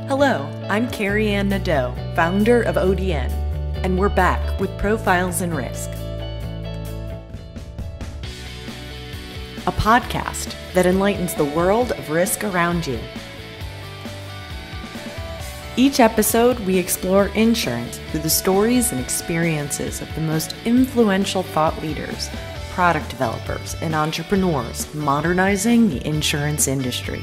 Hello, I'm Carey Anne Nadeau, founder of ODN, and we're back with Profiles in Risk, a podcast that enlightens the world of risk around you. Each episode, we explore insurance through the stories and experiences of the most influential thought leaders, product developers, and entrepreneurs modernizing the insurance industry.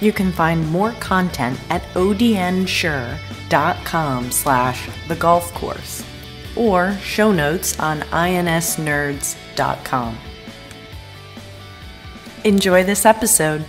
You can find more content at odnsure.com/thegolfcourse or show notes on insnerds.com. Enjoy this episode.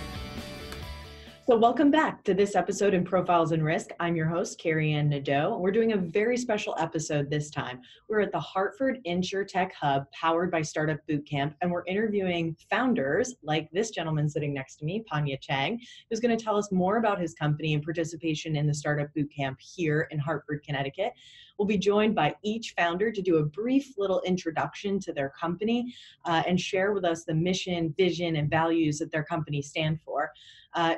So welcome back to this episode in Profiles in Risk. I'm your host, Carey Anne Nadeau. We're doing a very special episode this time. We're at the Hartford Insurtech Hub, powered by Startup Bootcamp, and we're interviewing founders like this gentleman sitting next to me, Panya Chang, who's going to tell us more about his company and participation in the Startup Bootcamp here in Hartford, Connecticut. We'll be joined by each founder to do a brief little introduction to their company and share with us the mission, vision, and values that their company stand for.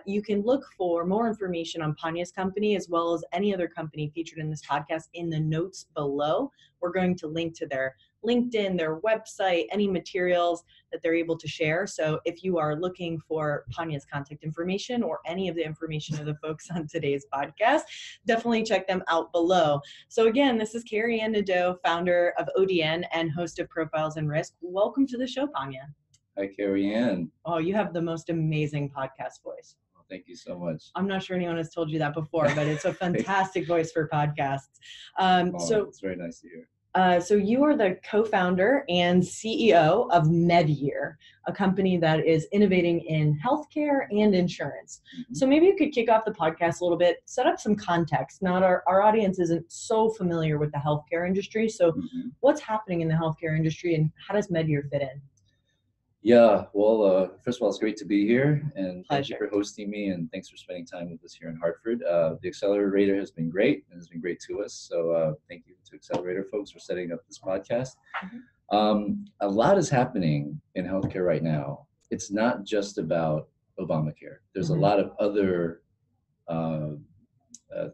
You can look for more information on Panya's company as well as any other company featured in this podcast in the notes below. We're going to link to their LinkedIn, their website, any materials that they're able to share. So if you are looking for Panya's contact information or any of the information of the folks on today's podcast, definitely check them out below. So again, this is Carey Anne Nadeau, founder of ODN and host of Profiles in Risk. Welcome to the show, Panya. Hi, Carey Anne. Oh, you have the most amazing podcast voice. Well, thank you so much. I'm not sure anyone has told you that before, but it's a fantastic voice for podcasts. So it's very nice to hear. So you are the co-founder and CEO of MedYear, a company that is innovating in healthcare and insurance. Mm-hmm. So maybe you could kick off the podcast a little bit, set up some context. Now, our audience isn't so familiar with the healthcare industry. So what's happening in the healthcare industry and how does MedYear fit in? Yeah, well, first of all, it's great to be here, and thank you Pleasure. for hosting me, and thanks for spending time with us here in Hartford. The Accelerator has been great, and has been great to us, so thank you to Accelerator folks for setting up this podcast. A lot is happening in healthcare right now. It's not just about Obamacare. There's a lot of other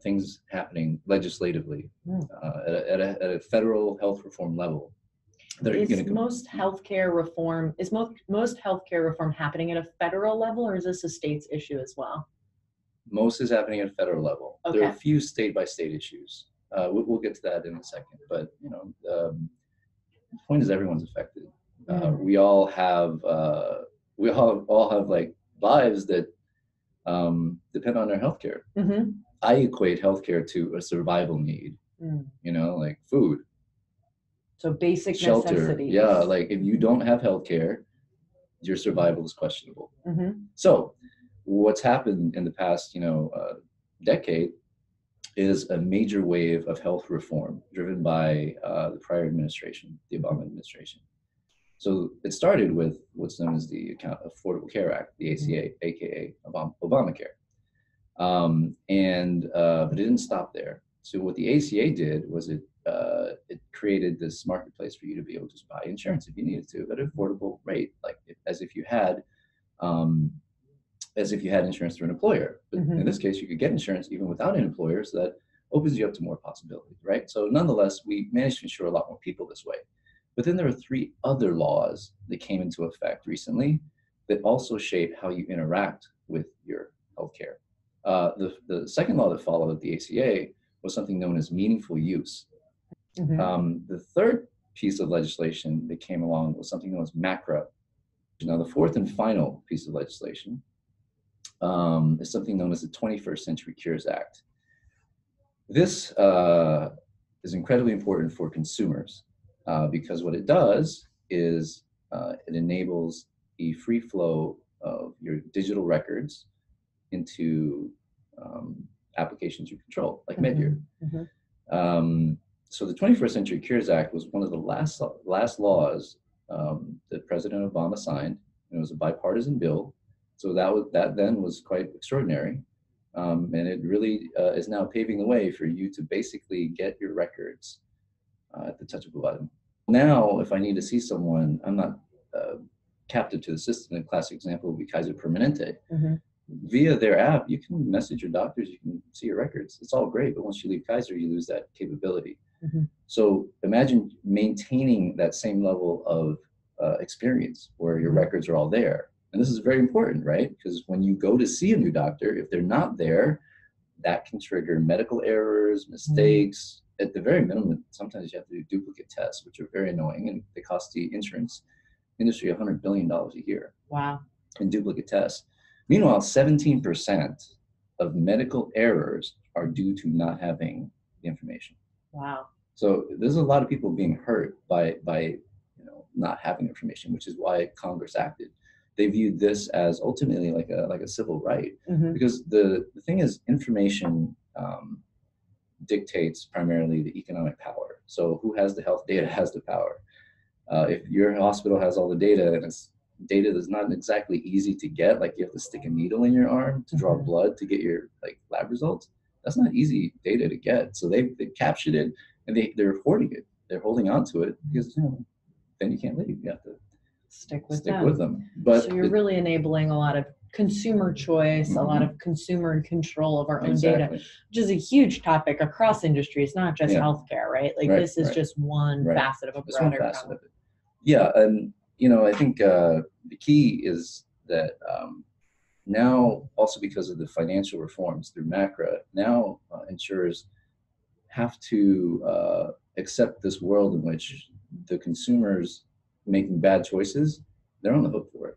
things happening legislatively at a federal health reform level. Is most healthcare reform happening at a federal level, or is this a state's issue as well? Most is happening at a federal level. Okay. There are a few state-by-state issues. We'll get to that in a second. But the point is, everyone's affected. We all have like lives that depend on our healthcare. I equate healthcare to a survival need. Like food. So basic shelter, necessities. Yeah, like if you don't have healthcare, your survival is questionable. So what's happened in the past, decade is a major wave of health reform driven by the prior administration, the Obama administration. So it started with what's known as the Affordable Care Act, the ACA, aka Obamacare. But it didn't stop there. So what the ACA did was it created this marketplace for you to be able to just buy insurance if you needed to at an affordable rate, like as if you had insurance through an employer. But in this case, you could get insurance even without an employer, so that opens you up to more possibilities, right? So nonetheless, we managed to insure a lot more people this way. But then there are 3 other laws that came into effect recently that also shape how you interact with your healthcare. The second law that followed the ACA was something known as meaningful use. The third piece of legislation that came along was something known as MACRA. Now, the fourth and final piece of legislation is something known as the 21st Century Cures Act. This is incredibly important for consumers because what it does is it enables the free flow of your digital records into applications you control, like MedYear. So the 21st Century Cures Act was one of the last laws that President Obama signed. It was a bipartisan bill, so that then was quite extraordinary, and it really is now paving the way for you to basically get your records at the touch of a button. Now, if I need to see someone, I'm not captive to the system. A classic example would be Kaiser Permanente. Mm-hmm. Via their app, you can message your doctors, you can see your records. It's all great, but once you leave Kaiser, you lose that capability. Mm-hmm. So imagine maintaining that same level of experience where your records are all there. And this is very important, right? Because when you go to see a new doctor, if they're not there, that can trigger medical errors, mistakes. At the very minimum, sometimes you have to do duplicate tests, which are very annoying, and they cost the insurance industry $100 billion a year. Wow. In duplicate tests. Meanwhile, 17% of medical errors are due to not having the information. Wow. So there's a lot of people being hurt by not having information, which is why Congress acted. They viewed this as ultimately like a civil right, because the thing is, information dictates primarily the economic power. So who has the health data has the power. If your hospital has all the data, and it's data that's not exactly easy to get, like you have to stick a needle in your arm to draw blood to get your lab results, that's not easy data to get. So they've captured it, and they're hoarding it. They're holding on to it because then you can't leave. You have to stick with them. But so you're really enabling a lot of consumer choice, a lot of consumer control of our own data, which is a huge topic across industries, not just healthcare, right? This is just one facet of a broader topic. Yeah, and I think the key is that now, also because of the financial reforms through MACRA, now insurers have to accept this world in which the consumers making bad choices, they're on the hook for it.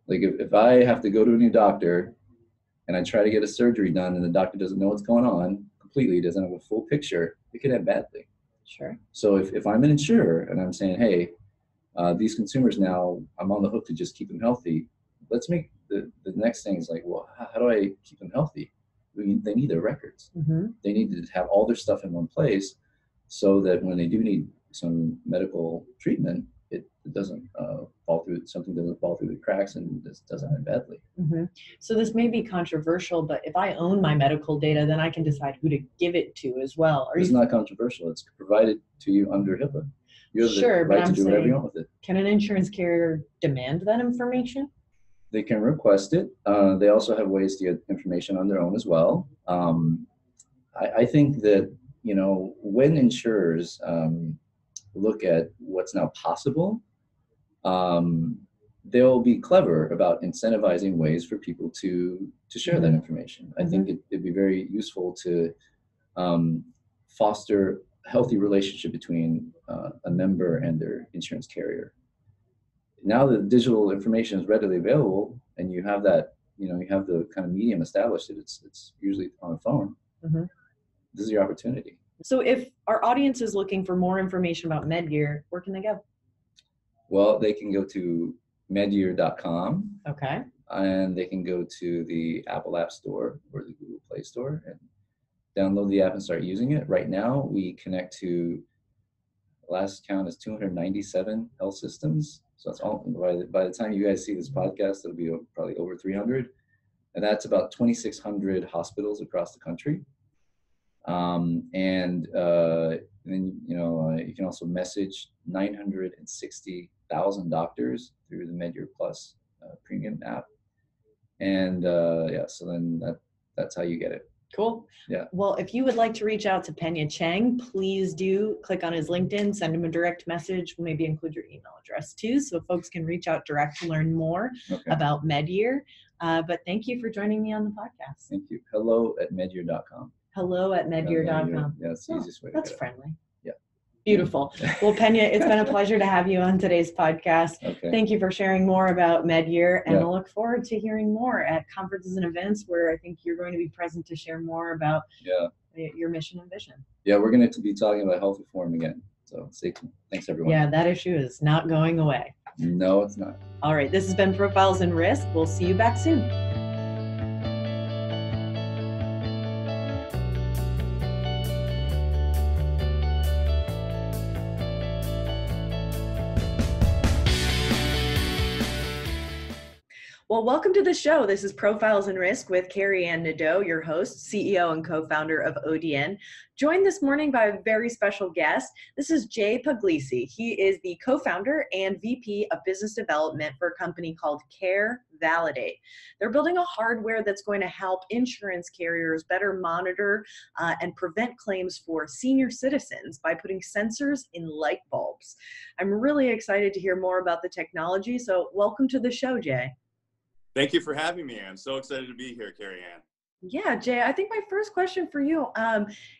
Like if I have to go to a new doctor and I try to get a surgery done and the doctor doesn't know what's going on completely, doesn't have a full picture, it could end badly. Sure. So if I'm an insurer and I'm saying, hey, these consumers now, I'm on the hook to just keep them healthy, let's make the next thing is well, how do I keep them healthy? They need their records. They need to have all their stuff in one place so that when they do need some medical treatment, it doesn't fall through, something doesn't fall through the cracks and this doesn't end badly. So this may be controversial, but if I own my medical data, then I can decide who to give it to as well. It's not controversial. It's provided to you under HIPAA. You have the right to do whatever you want with it. Can an insurance carrier demand that information? They can request it. They also have ways to get information on their own as well. I think that, when insurers look at what's now possible, they'll be clever about incentivizing ways for people to share that information. I think it'd be very useful to foster a healthy relationship between a member and their insurance carrier. Now that digital information is readily available and you have that, you have the kind of medium established, it's usually on a phone. This is your opportunity. So if our audience is looking for more information about MedYear, where can they go? Well, they can go to medyear.com. Okay. And they can go to the Apple App Store or the Google Play Store and download the app and start using it. Right now, we connect to, last count is 297 health systems. So that's all. By the time you guys see this podcast, it'll be probably over 300. And that's about 2,600 hospitals across the country. And then, you can also message 960,000 doctors through the MedYear Plus premium app. And so then that's how you get it. Cool. Yeah. Well, if you would like to reach out to Pena Cheng, please do click on his LinkedIn, send him a direct message. We'll maybe include your email address too, so folks can reach out direct to learn more about MedYear. But thank you for joining me on the podcast. Thank you. hello@medyear.com. hello@medyear.com. Yeah, that's the easiest way to That's get it. friendly. Yeah. Beautiful. Well, Pena, it's been a pleasure to have you on today's podcast. Okay. Thank you for sharing more about MedYear, and I look forward to hearing more at conferences and events where I think you're going to be present to share more about your mission and vision. Yeah, we're going to be talking about health reform again. So stay tuned. Thanks, everyone. Yeah, that issue is not going away. No, it's not. All right. This has been Profiles in Risk. We'll see you back soon. Well, welcome to the show. This is Profiles in Risk with Carey Anne Nadeau, your host, CEO and co-founder of ODN. Joined this morning by a very special guest. This is Jay Puglisi. He is the co-founder and VP of Business Development for a company called CareValidate. They're building a hardware that's going to help insurance carriers better monitor and prevent claims for senior citizens by putting sensors in light bulbs. I'm really excited to hear more about the technology, so welcome to the show, Jay. Thank you for having me. I'm so excited to be here, Carey Anne. Yeah, Jay, I think my first question for you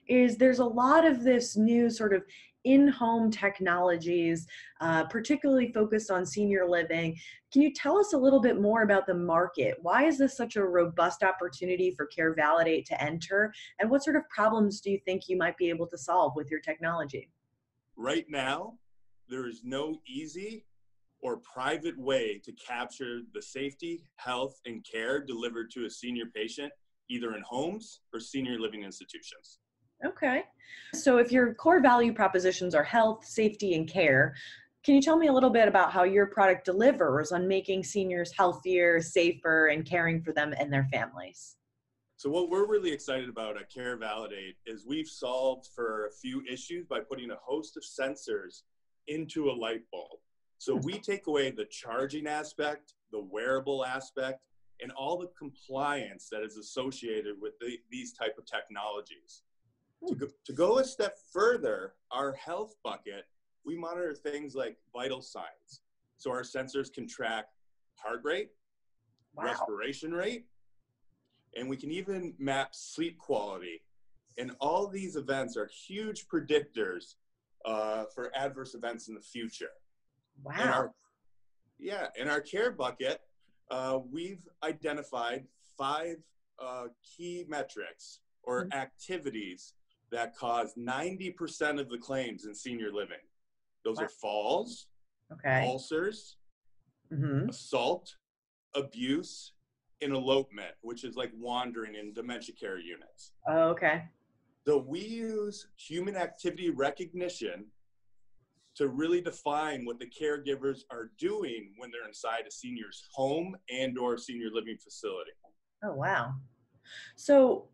is there's a lot of this new sort of in-home technologies, particularly focused on senior living. Can you tell us a little bit more about the market? Why is this such a robust opportunity for CareValidate to enter? And what sort of problems do you think you might be able to solve with your technology? Right now, there is no easy or private way to capture the safety, health, and care delivered to a senior patient, either in homes or senior living institutions. Okay. So if your core value propositions are health, safety, and care, can you tell me a little bit about how your product delivers on making seniors healthier, safer, and caring for them and their families? So what we're really excited about at CareValidate is we've solved for a few issues by putting a host of sensors into a light bulb. So we take away the charging aspect, the wearable aspect, and all the compliance that is associated with these type of technologies. To go a step further, our health bucket, we monitor things like vital signs. So our sensors can track heart rate, respiration rate, and we can even map sleep quality. And all these events are huge predictors for adverse events in the future. Wow. In our care bucket, we've identified 5 key metrics or activities that cause 90% of the claims in senior living. Those are falls, ulcers, assault, abuse, and elopement, which is like wandering in dementia care units. Oh, okay. So we use human activity recognition to really define what the caregivers are doing when they're inside a senior's home and or senior living facility. Oh, wow. So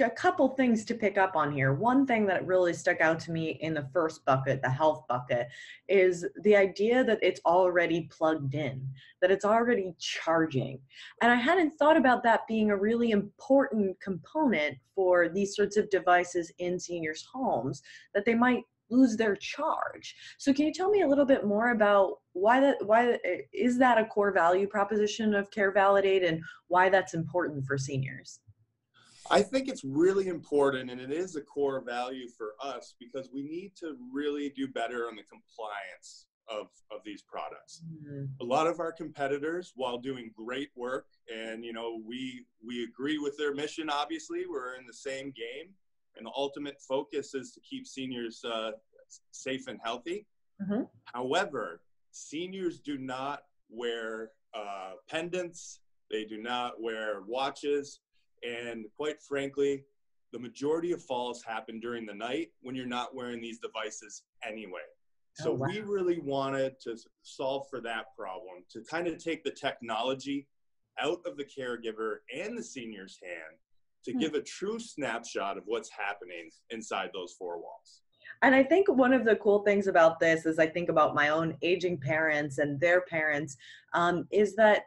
a couple things to pick up on here. One thing that really stuck out to me in the first bucket, the health bucket, is the idea that it's already plugged in, that it's already charging. And I hadn't thought about that being a really important component for these sorts of devices in seniors' homes, that they might lose their charge. So can you tell me a little bit more about why is that a core value proposition of CareValidate and why that's important for seniors? I think it's really important, and it is a core value for us because we need to really do better on the compliance of these products. A lot of our competitors, while doing great work, and we agree with their mission, obviously, we're in the same game, and the ultimate focus is to keep seniors safe and healthy. However, seniors do not wear pendants, they do not wear watches, and quite frankly, the majority of falls happen during the night when you're not wearing these devices anyway. So we really wanted to solve for that problem, to kind of take the technology out of the caregiver and the senior's hand to give a true snapshot of what's happening inside those 4 walls. And I think one of the cool things about this is I think about my own aging parents and their parents, is that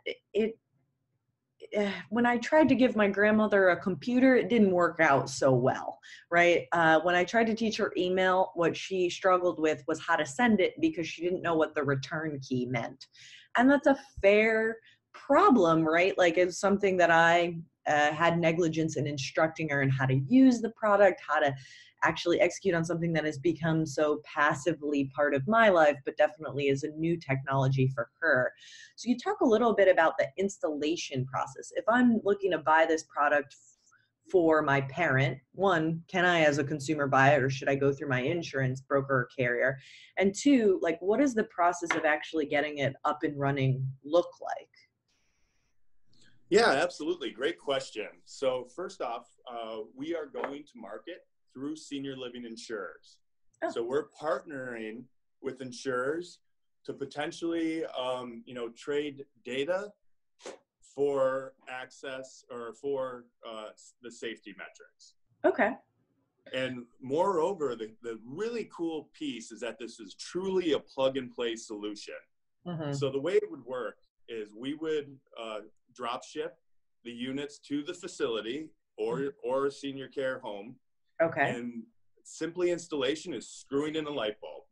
when I tried to give my grandmother a computer, it didn't work out so well, right? When I tried to teach her email, what she struggled with was how to send it because she didn't know what the return key meant. And that's a fair problem, right? Like it's something that I had negligence in instructing her in how to use the product, how to actually execute on something that has become so passively part of my life, but definitely is a new technology for her. So you talk a little bit about the installation process. If I'm looking to buy this product for my parent, one, can I as a consumer buy it or should I go through my insurance broker or carrier? And two, like what does the process of actually getting it up and running look like? Yeah, absolutely. Great question. So first off, we are going to market through senior living insurers. So we're partnering with insurers to potentially, trade data for access or for the safety metrics. Okay. And moreover, the really cool piece is that this is truly a plug-and-play solution. Mm-hmm. So the way it would work is we would drop ship the units to the facility or a senior care home. Okay. And simply installation is screwing in a light bulb.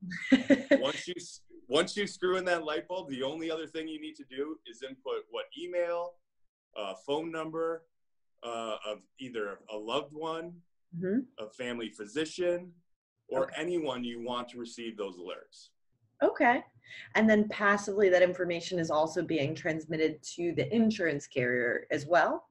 Once you screw in that light bulb, the only other thing you need to do is input what email, phone number of either a loved one, mm-hmm. a family physician, or anyone you want to receive those alerts. Okay. And then passively, that information is also being transmitted to the insurance carrier as well?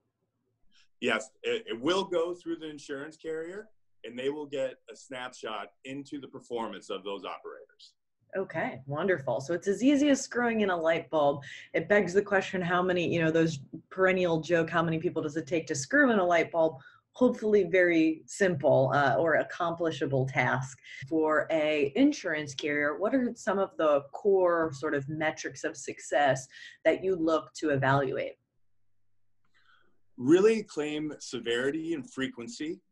Yes, it will go through the insurance carrier, and they will get a snapshot into the performance of those operators. Okay, wonderful. So it's as easy as screwing in a light bulb. It begs the question, how many, those perennial joke, how many people does it take to screw in a light bulb? Hopefully very simple or accomplishable task. For a insurance carrier, what are some of the core sort of metrics of success that you look to evaluate? Really claim severity and frequency.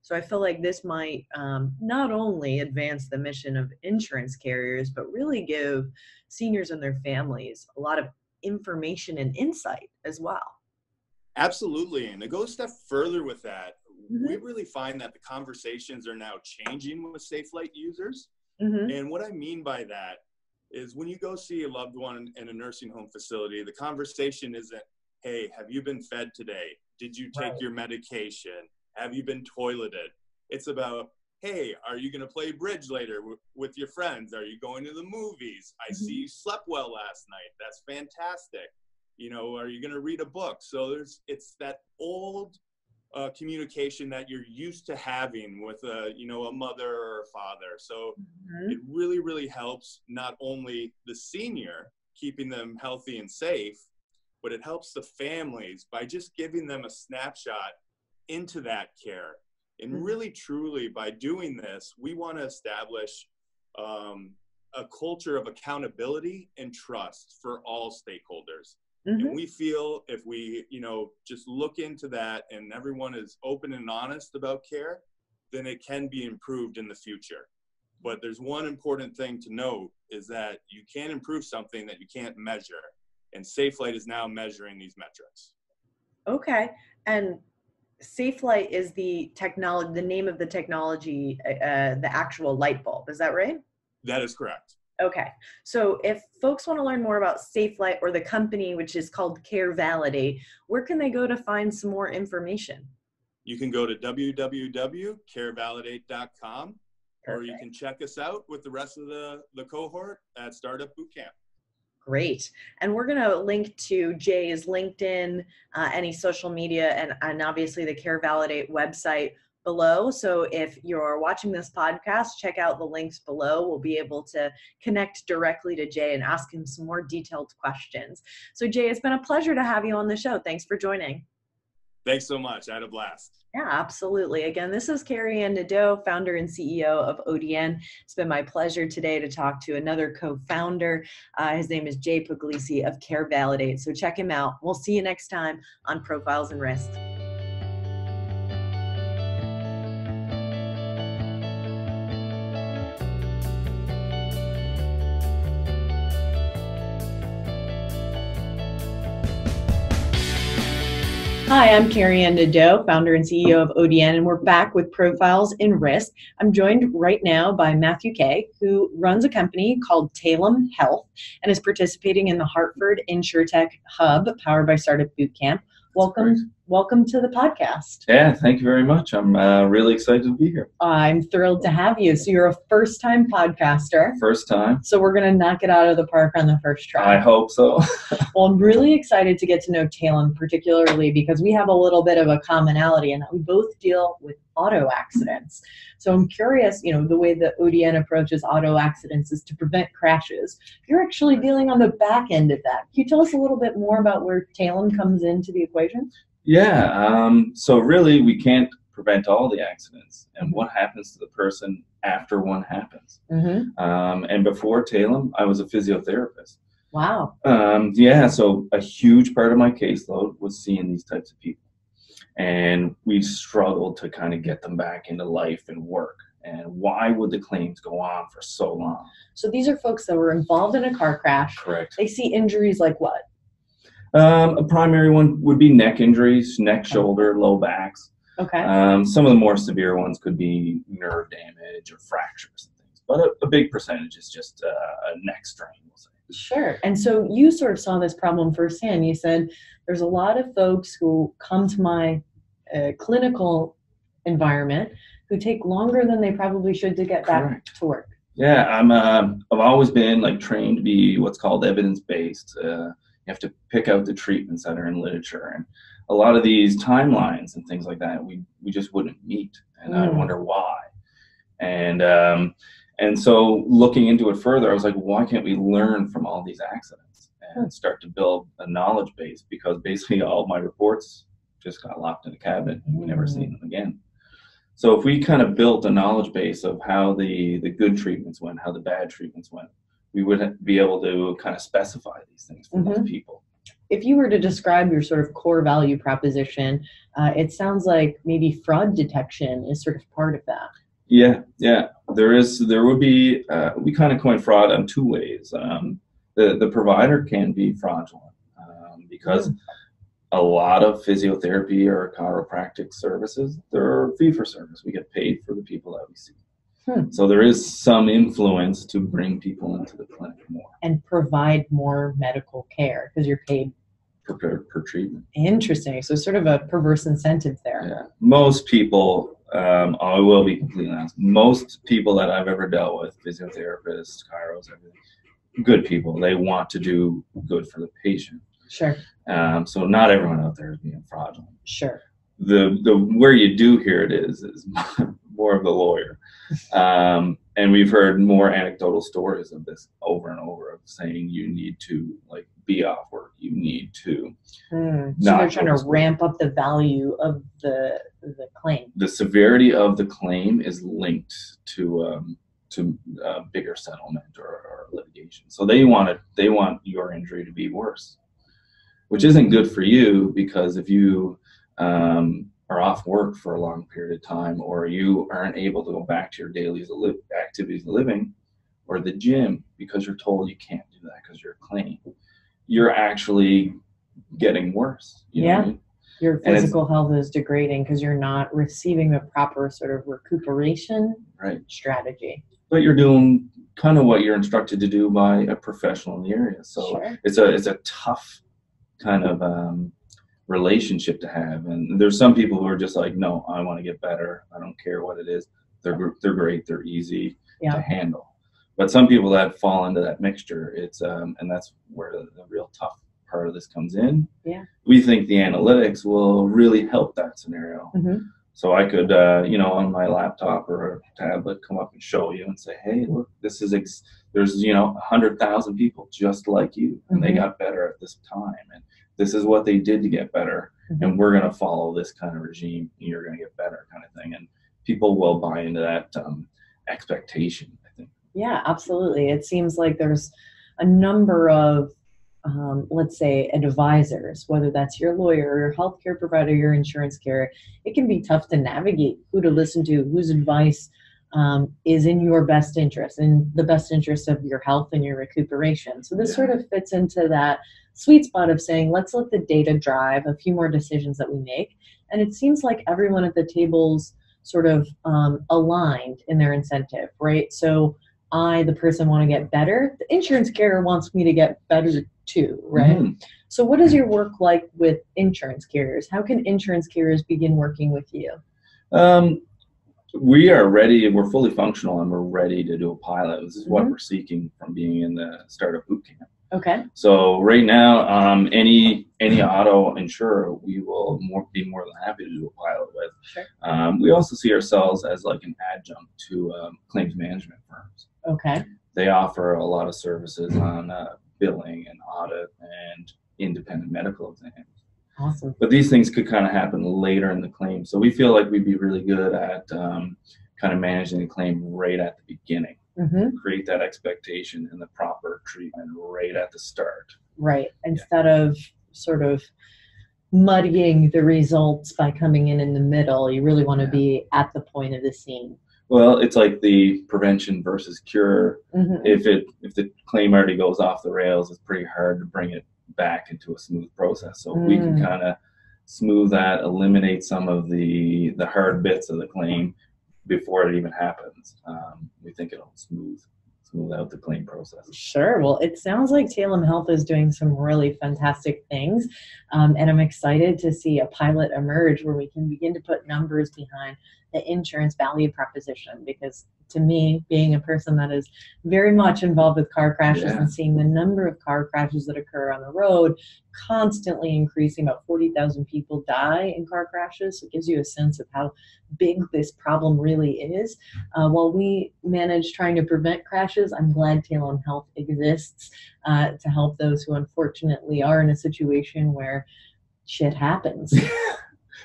So I feel like this might not only advance the mission of insurance carriers, but really give seniors and their families a lot of information and insight as well. Absolutely. And to go a step further with that, mm-hmm. we really find that the conversations are now changing with SafeLight users. Mm-hmm. And what I mean by that is when you go see a loved one in a nursing home facility, the conversation isn't, hey, have you been fed today? Did you take your medication? Have you been toileted? It's about, hey, are you going to play bridge later with your friends? Are you going to the movies? I see you slept well last night. That's fantastic. Are you going to read a book? So it's that old communication that you're used to having with a mother or a father. So it really, really helps not only the senior, keeping them healthy and safe, but it helps the families by just giving them a snapshot into that care. And really, truly, by doing this, we want to establish a culture of accountability and trust for all stakeholders. Mm-hmm. And we feel if we, just look into that and everyone is open and honest about care, then it can be improved in the future. But there's one important thing to note is that you can't improve something that you can't measure. And SafeLight is now measuring these metrics. Okay. And SafeLight is the technology, the name of the technology, the actual light bulb. Is that right? That is correct. Okay. So if folks want to learn more about SafeLight or the company, which is called CareValidate, where can they go to find some more information? You can go to www.carevalidate.com, or you can check us out with the rest of the cohort at Startup Bootcamp. Great. And we're going to link to Jay's LinkedIn, any social media, and obviously the CareValidate website below. So if you're watching this podcast, check out the links below. We'll be able to connect directly to Jay and ask him some more detailed questions. So Jay, it's been a pleasure to have you on the show. Thanks for joining. Thanks so much. I had a blast. Yeah, absolutely. Again, this is Carey Anne Nadeau, founder and CEO of ODN. It's been my pleasure today to talk to another co-founder. His name is Jay Puglisi of CareValidate. So check him out. We'll see you next time on Profiles in Risk. Hi, I'm Carey Anne Nadeau, founder and CEO of ODN, and we're back with Profiles in Risk. I'm joined right now by Matthew Kay, who runs a company called Talem Health and is participating in the Hartford Insurtech Hub, powered by Startup Bootcamp. Welcome to the podcast. Yeah, thank you very much. I'm really excited to be here. I'm thrilled to have you. So you're a first-time podcaster. First time. So we're going to knock it out of the park on the first try. I hope so. Well, I'm really excited to get to know Talem, particularly because we have a little bit of a commonality in that we both deal with auto accidents. So I'm curious, the way that ODN approaches auto accidents is to prevent crashes. You're actually dealing on the back end of that. Can you tell us a little bit more about where Talem comes into the equation? Yeah, so really we can't prevent all the accidents and what happens to the person after one happens. And before Talem, I was a physiotherapist. Wow. Yeah, so a huge part of my caseload was seeing these types of people. And we struggled to kind of get them back into life and work. And why would the claims go on for so long? So these are folks that were involved in a car crash. Correct. They see injuries like what? A primary one would be neck injuries, neck, shoulder, low backs. Okay. Some of the more severe ones could be nerve damage or fractures and things. But a big percentage is just a neck strain, we'll say. Sure. And so you sort of saw this problem firsthand. You said there's a lot of folks who come to my clinical environment who take longer than they probably should to get back to work. Yeah, I've always been like trained to be what's called evidence-based. You have to pick out the treatments that are in literature, and a lot of these timelines and things like that we just wouldn't meet, and I wonder why. And so looking into it further, I was like, why can't we learn from all these accidents and start to build a knowledge base? Because basically all of my reports just got locked in a cabinet and we never seen them again. So if we kind of built a knowledge base of how the good treatments went, how the bad treatments went, we would be able to kind of specify these things for those people. If you were to describe your sort of core value proposition, it sounds like maybe fraud detection is sort of part of that. Yeah. There would be, we kind of coin fraud on two ways. The provider can be fraudulent because a lot of physiotherapy or chiropractic services, they're fee for service. We get paid for the people that we see. So there is some influence to bring people into the clinic more. And provide more medical care because you're paid per treatment. Interesting. So sort of a perverse incentive there. Yeah. Most people, I will be completely honest, most people that I've ever dealt with, physiotherapists, chiros, everything, good people, they want to do good for the patient. Sure. So not everyone out there is being fraudulent. Sure. The where you do hear it is more of the lawyer. And we've heard more anecdotal stories of this over and over of saying you need to like be off work. You need to. So they're trying to ramp up the value of the claim. The severity of the claim is linked to bigger settlement or litigation. So they want your injury to be worse, which isn't good for you, because if you are off work for a long period of time, or you aren't able to go back to your daily activities of living or the gym because you're told you can't do that because you're clean, you're actually getting worse. You know what I mean? Your physical health is degrading because you're not receiving the proper sort of recuperation strategy. But you're doing kind of what you're instructed to do by a professional in the area. So it's a tough kind of relationship to have. And there's some people who are just like, no, I want to get better. I don't care what it is. They're great. They're easy to handle. But some people that fall into that mixture, it's and that's where the real tough part of this comes in. Yeah. We think the analytics will really help that scenario. So I could, on my laptop or a tablet, come up and show you and say, hey, look, this is, there's, 100,000 people just like you, and they got better at this time. And this is what they did to get better. And we're going to follow this kind of regime, and you're going to get better kind of thing. And people will buy into that expectation, I think. Yeah, absolutely. It seems like there's a number of, let's say, advisors, whether that's your lawyer, your healthcare provider, your insurance carrier. It can be tough to navigate who to listen to, whose advice is in your best interest, in the best interest of your health and your recuperation. So this sort of fits into that sweet spot of saying, let's let the data drive a few more decisions that we make. And it seems like everyone at the table's sort of aligned in their incentive, right? So I, the person, want to get better. The insurance carrier wants me to get better too, right? So what is your work like with insurance carriers? How can insurance carriers begin working with you? We are ready. We're fully functional, and we're ready to do a pilot. This is what we're seeking from being in the startup boot camp. Okay. So right now, any auto insurer, we will be more than happy to do a pilot with. Sure. We also see ourselves as like an adjunct to claims management firms. Okay. They offer a lot of services on billing and audit and independent medical exams. Awesome. But these things could kind of happen later in the claim. So we feel like we'd be really good at kind of managing the claim right at the beginning. create that expectation and the proper treatment right at the start. Right. Instead of sort of muddying the results by coming in the middle, you really want to be at the point of the scene. Well, it's like the prevention versus cure. If the claim already goes off the rails, it's pretty hard to bring it back into a smooth process. So if we can kind of smooth that, eliminate some of the hard bits of the claim before it even happens, we think it'll smooth out the claim process. Sure. Well, it sounds like Talem Health is doing some really fantastic things, and I'm excited to see a pilot emerge where we can begin to put numbers behind the insurance value proposition, because to me, being a person that is very much involved with car crashes and seeing the number of car crashes that occur on the road constantly increasing, about 40,000 people die in car crashes. So it gives you a sense of how big this problem really is. While we manage trying to prevent crashes, I'm glad Talem Health exists to help those who unfortunately are in a situation where shit happens.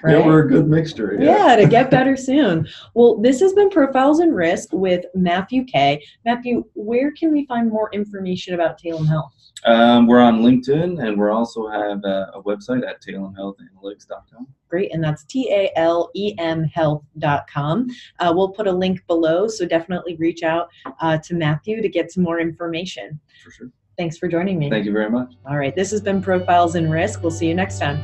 Right? Yeah, we're a good mixture. Yeah, to get better soon. Well, this has been Profiles in Risk with Matthew K. Matthew, where can we find more information about Talem Health? We're on LinkedIn, and we also have a website at talemhealthanalytics.com. Great, and that's TALEM health.com. We'll put a link below, so definitely reach out to Matthew to get some more information. For sure. Thanks for joining me. Thank you very much. All right, this has been Profiles in Risk. We'll see you next time.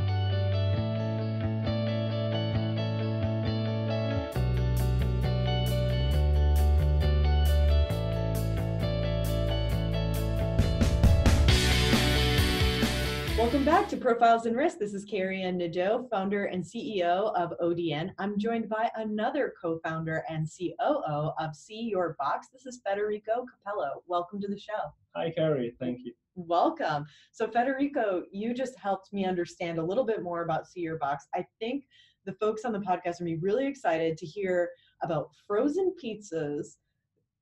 Welcome back to Profiles in Risk. This is Carey Anne Nadeau, founder and CEO of ODN. I'm joined by another co-founder and COO of See Your Box. This is Federico Capello. Welcome to the show. Hi, Carey. Thank you. Welcome. So Federico, you just helped me understand a little bit more about See Your Box. I think the folks on the podcast are really excited to hear about frozen pizzas,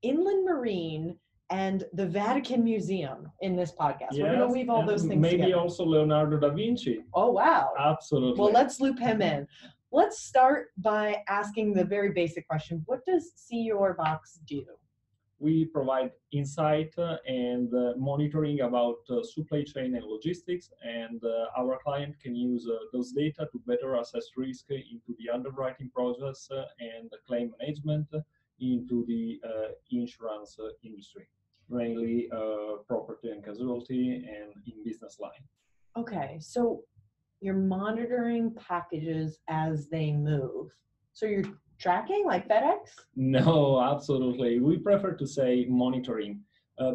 inland marine, and the Vatican Museum in this podcast. Yes, we're going to weave all those things maybe together. Also Leonardo da Vinci. Oh, wow. Absolutely. Well, let's loop him in. Let's start by asking the very basic question. What does See Your Box do? We provide insight and monitoring about supply chain and logistics, and our client can use those data to better assess risk into the underwriting process and the claim management into the insurance industry, mainly property and casualty and in business line. Okay, so you're monitoring packages as they move. So you're tracking like FedEx? No, absolutely. We prefer to say monitoring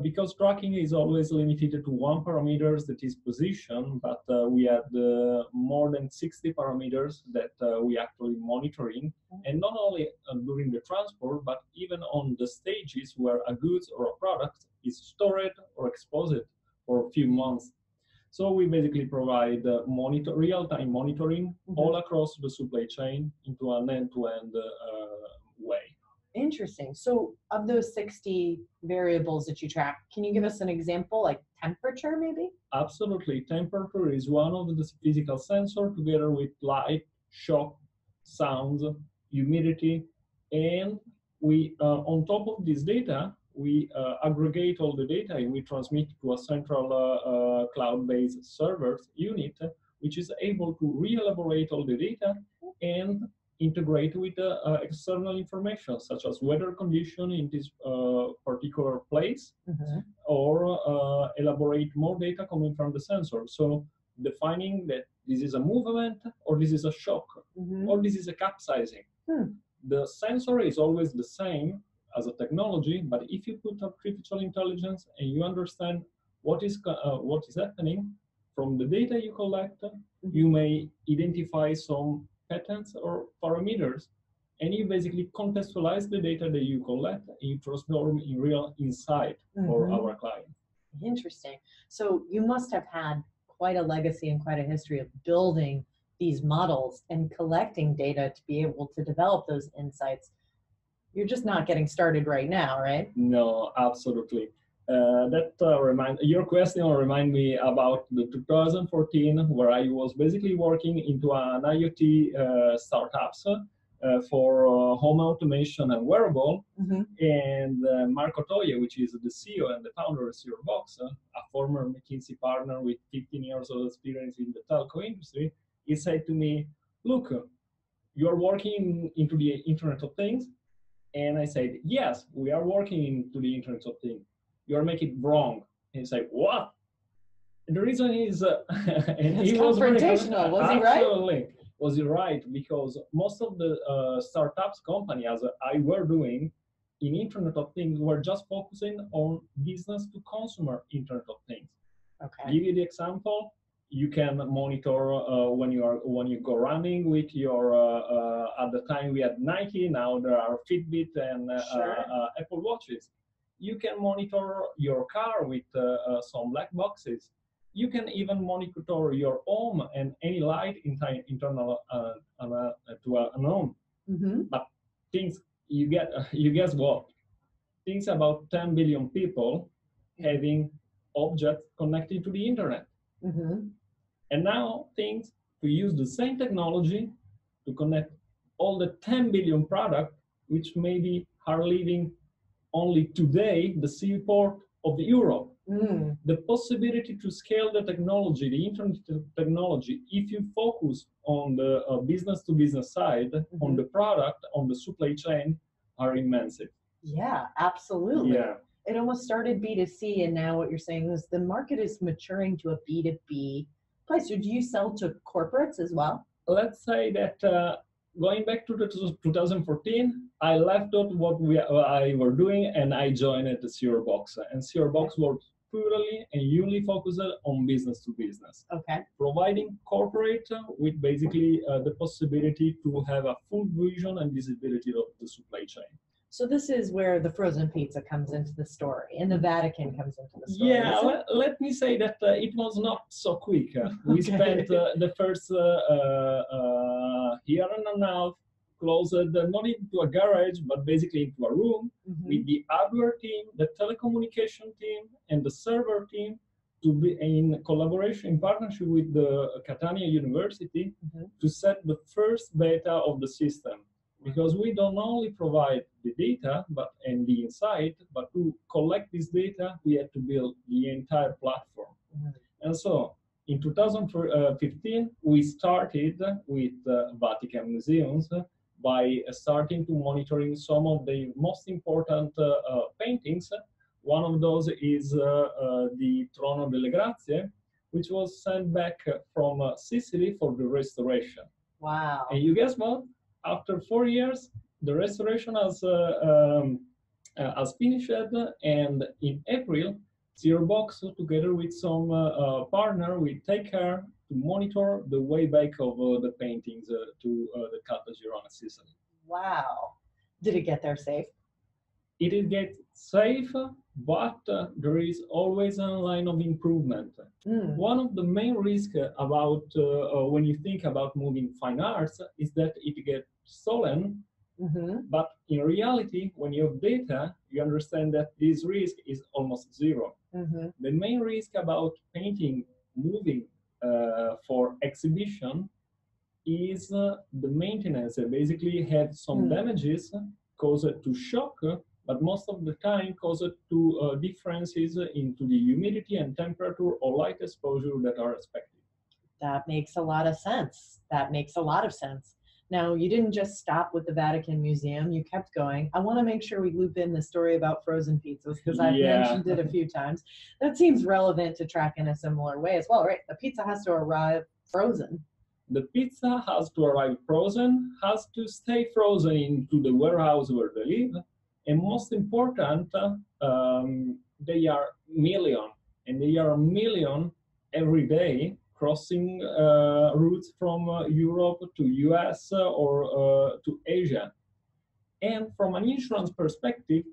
because tracking is always limited to one parameter, that is position, but we have more than 60 parameters that we actually monitoring, and not only during the transport, but even on the stages where a goods or a product is stored or exposed for a few months. So we basically provide real-time monitoring all across the supply chain into an end-to-end way. Interesting. So of those 60 variables that you track, can you give us an example, like temperature maybe? Absolutely. Temperature is one of the physical sensors together with light, shock, sound, humidity, and we, on top of this data, we aggregate all the data and we transmit to a central cloud-based servers unit, which is able to re-elaborate all the data and integrate with external information, such as weather condition in this particular place, or elaborate more data coming from the sensor. So defining that this is a movement, or this is a shock, or this is a capsizing. The sensor is always the same as a technology, but if you put artificial intelligence and you understand what is happening from the data you collect, you may identify some patterns or parameters, and you basically contextualize the data that you collect and you transform in real insight for our client. Interesting. So you must have had quite a legacy and quite a history of building these models and collecting data to be able to develop those insights. You're just not getting started right now, right? No, absolutely. Your question remind me about the 2014, where I was basically working into an IoT startups for home automation and wearable. And Marco Toye, which is the CEO and the founder of ZeroBox, a former McKinsey partner with 15 years of experience in the telco industry, he said to me, look, you're working into the Internet of Things. And I said, yes, we are working into the Internet of Things. You're making it wrong. And he said, what? And the reason is, and it's he was confrontational, was he right? Absolutely. Was he right? Because most of the startups company, as I were doing in Internet of Things, were just focusing on business to consumer Internet of Things. Okay. Give you the example. You can monitor when you go running with your. At the time we had Nike. Now there are Fitbit and Apple Watches. You can monitor your car with some black boxes. You can even monitor your home and any light internal to an home. But things you guess what? Things about 10 billion people having objects connected to the internet. And now things to use the same technology to connect all the 10 billion products, which maybe are living only today the seaport of Europe. The possibility to scale the technology, the internet technology, if you focus on the business-to-business side, on the product, on the supply chain, are immense. Yeah, absolutely. Yeah. It almost started B2C, and now what you're saying is the market is maturing to a B2B place. So do you sell to corporates as well? Let's say that going back to 2014, I left out what I were doing and I joined the ZeroBox. And ZeroBox was purely and only focused on business to business. Okay. Providing corporate with basically the possibility to have a full vision and visibility of the supply chain. So this is where the frozen pizza comes into the story, and the Vatican comes into the story. Yeah, let me say that it was not so quick. We spent the first year and a half closed not into a garage, but basically into a room with the hardware team, the telecommunication team, and the server team to be in collaboration, in partnership with the Catania University to set the first beta of the system. Because we don't only provide the data and the insight, but to collect this data, we had to build the entire platform. And so in 2015, we started with Vatican museums by starting to monitoring some of the most important paintings. One of those is the Trono delle Grazie, which was sent back from Sicily for the restoration. Wow. And you guess what? After 4 years, the restoration has finished, and in April, ZeroBox, together with some partner, will take care to monitor the way back of the paintings to the Caltagirone, Sicily. Wow. Did it get there safe? It will get safe, but there is always a line of improvement. One of the main risks about when you think about moving fine arts is that it gets stolen. But in reality, when you have data, you understand that this risk is almost zero. The main risk about painting moving for exhibition is the maintenance. They basically have some damages caused to shock, but most of the time caused to differences into the humidity and temperature or light exposure that are expected. That makes a lot of sense. Now, you didn't just stop with the Vatican Museum, you kept going. I want to make sure we loop in the story about frozen pizzas, because I've mentioned it a few times. That seems relevant to track in a similar way as well, right? The pizza has to arrive frozen. The pizza has to arrive frozen, has to stay frozen into the warehouse where they live, and most important, they are million, and they are a million every day, crossing routes from Europe to US or to Asia. And from an insurance perspective,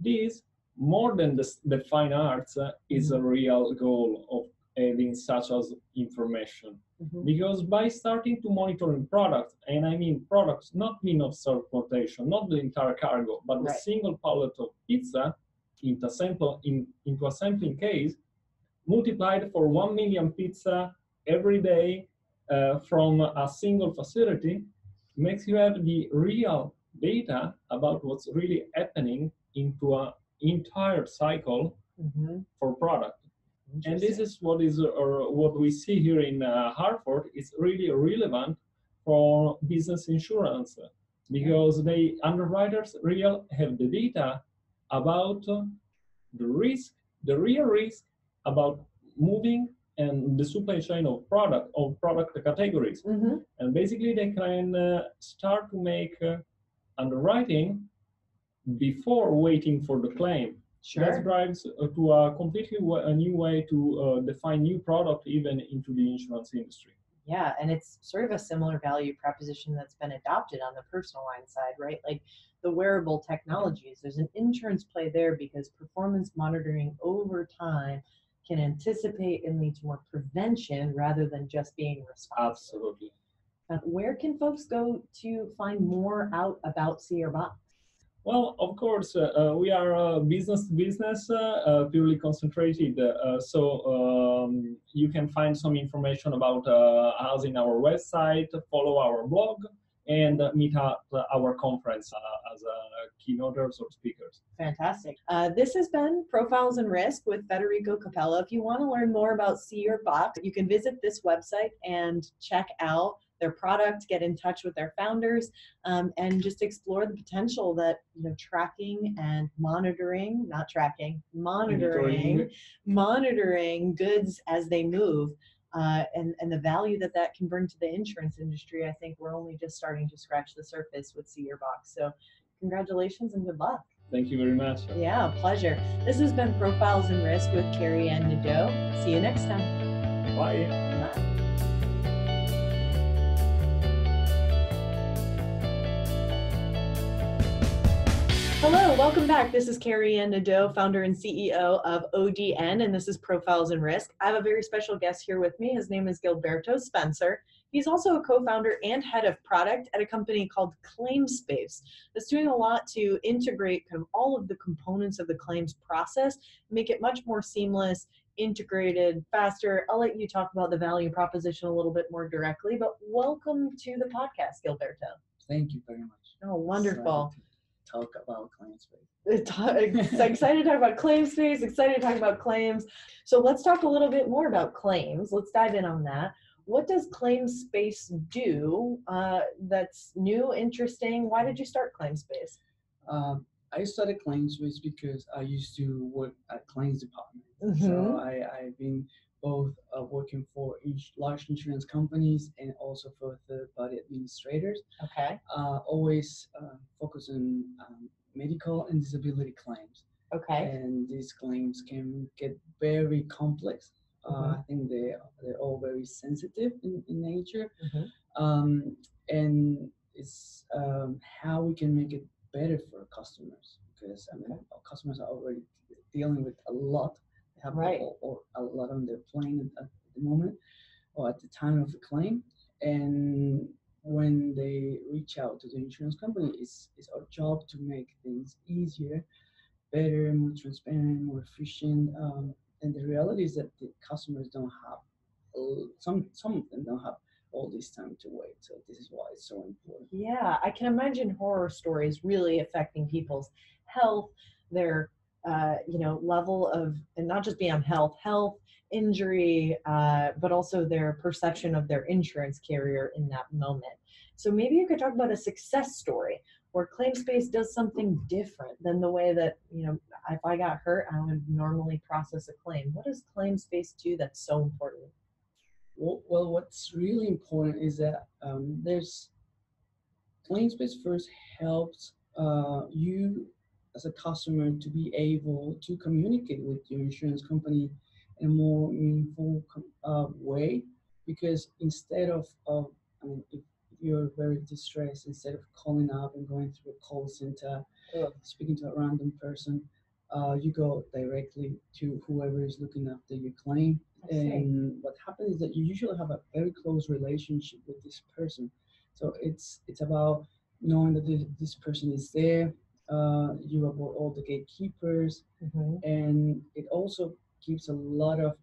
this, more than the fine arts, is a real goal of having such as information. Because by starting to monitoring products, and I mean products, not mean of transportation, not the entire cargo, but the single pallet of pizza into a sampling case, multiplied for 1 million pizza every day from a single facility, makes you have the real data about what's really happening into an entire cycle for product. And this is what we see here in Hartford is really relevant for business insurance because the underwriters really have the data about the risk, the real risk about moving and the supply chain of product categories. And basically they can start to make underwriting before waiting for the claim. Sure. That drives to a completely a new way to define new product even into the insurance industry. Yeah, and it's sort of a similar value proposition that's been adopted on the personal line side, right? Like the wearable technologies, there's an insurance play there because performance monitoring over time can anticipate and lead to more prevention rather than just being responsive. Absolutely. Where can folks go to find more out about See Your Box? Well, of course, we are business to business, purely concentrated. So you can find some information about us in our website, follow our blog, and meet at our conference as keynoters or speakers. Fantastic. This has been Profiles in Risk with Federico Capello. If you want to learn more about See Your Box, you can visit this website and check out their product, get in touch with their founders, and just explore the potential that tracking and monitoring goods as they move, and the value that can bring to the insurance industry. I think we're only just starting to scratch the surface with See Your Box. So congratulations and good luck. Thank you very much. Yeah, pleasure. This has been Profiles in Risk with Carey Anne Nadeau. See you next time. Bye. Bye. Hello, welcome back. This is Carey Anne Nadeau, founder and CEO of ODN, and this is Profiles in Risk. I have a very special guest here with me. His name is Gilberto Spencer. He's also a co-founder and head of product at a company called ClaimSpace that's doing a lot to integrate kind of all of the components of the claims process, make it much more seamless, integrated, faster. I'll let you talk about the value proposition a little bit more directly, but welcome to the podcast, Gilberto. Thank you very much. Oh, wonderful. Talk about ClaimSpace. Excited to talk about ClaimSpace, excited to talk about claims. So let's talk a little bit more about claims. Let's dive in on that. What does ClaimSpace do that's new, interesting? Why did you start ClaimSpace? I started ClaimSpace because I used to work at claims department. So I've been both working for large insurance companies and also for third-party administrators. Okay. Always focus on medical and disability claims. Okay. And these claims can get very complex. I think they're all very sensitive in nature. And it's how we can make it better for customers, because our customers are already dealing with a lot. Have or a lot on their plane at the moment or at the time of the claim, and when they reach out to the insurance company, it's our job to make things easier, better, more transparent, more efficient. And the reality is that the customers don't have some of them don't have all this time to wait. So this is why it's so important. Yeah, I can imagine horror stories really affecting people's health, their level of, and not just beyond health, injury, but also their perception of their insurance carrier in that moment. So maybe you could talk about a success story where ClaimSpace does something different than the way that, if I got hurt, I would normally process a claim. What does ClaimSpace do that's so important? Well, what's really important is that there's ClaimSpace first helps you as a customer to be able to communicate with your insurance company in a more meaningful way, because instead of if you're very distressed, instead of calling up and going through a call center, speaking to a random person, you go directly to whoever is looking after your claim. And what happens is that you usually have a very close relationship with this person. So it's about knowing that this person is there. You avoid all the gatekeepers, and it also gives a lot of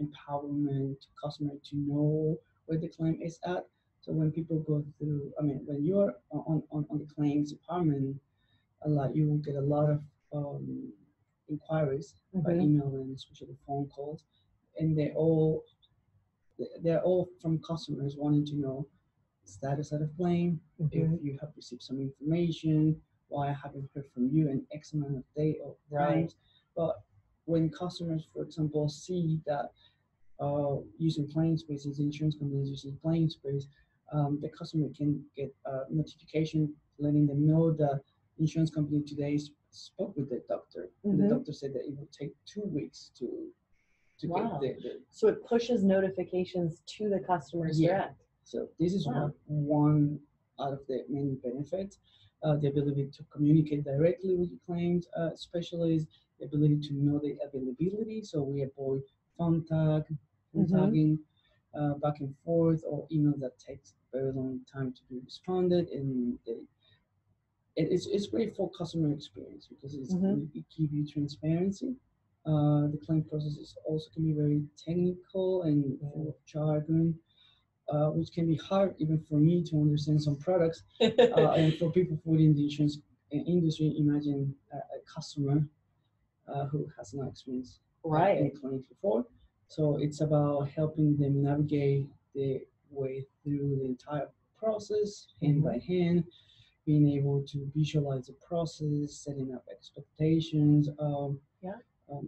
empowerment to customer to know where the claim is at, So when people go through, I mean, when you're on the claims department, you will get a lot of inquiries by email and especially phone calls, and they're all from customers wanting to know status of the claim, if you have received some information, why I haven't heard from you in X amount of days or times. But when customers, for example, see that using ClaimSpace, insurance companies using ClaimSpace, the customer can get a notification letting them know that the insurance company today spoke with the doctor. And the doctor said that it will take 2 weeks to get the So it pushes notifications to the customers direct. So this is one out of the many benefits. The ability to communicate directly with the claims specialist, the ability to know the availability, so we avoid phone tagging back and forth, or email that takes very long time to be responded, and it's great for customer experience because it gives you transparency. The claim process is also can be very technical and full of jargon, which can be hard even for me to understand some products. And for people within the insurance industry, imagine a customer who has not experienced in claims before. So it's about helping them navigate the way through the entire process, hand by hand, being able to visualize the process, setting up expectations.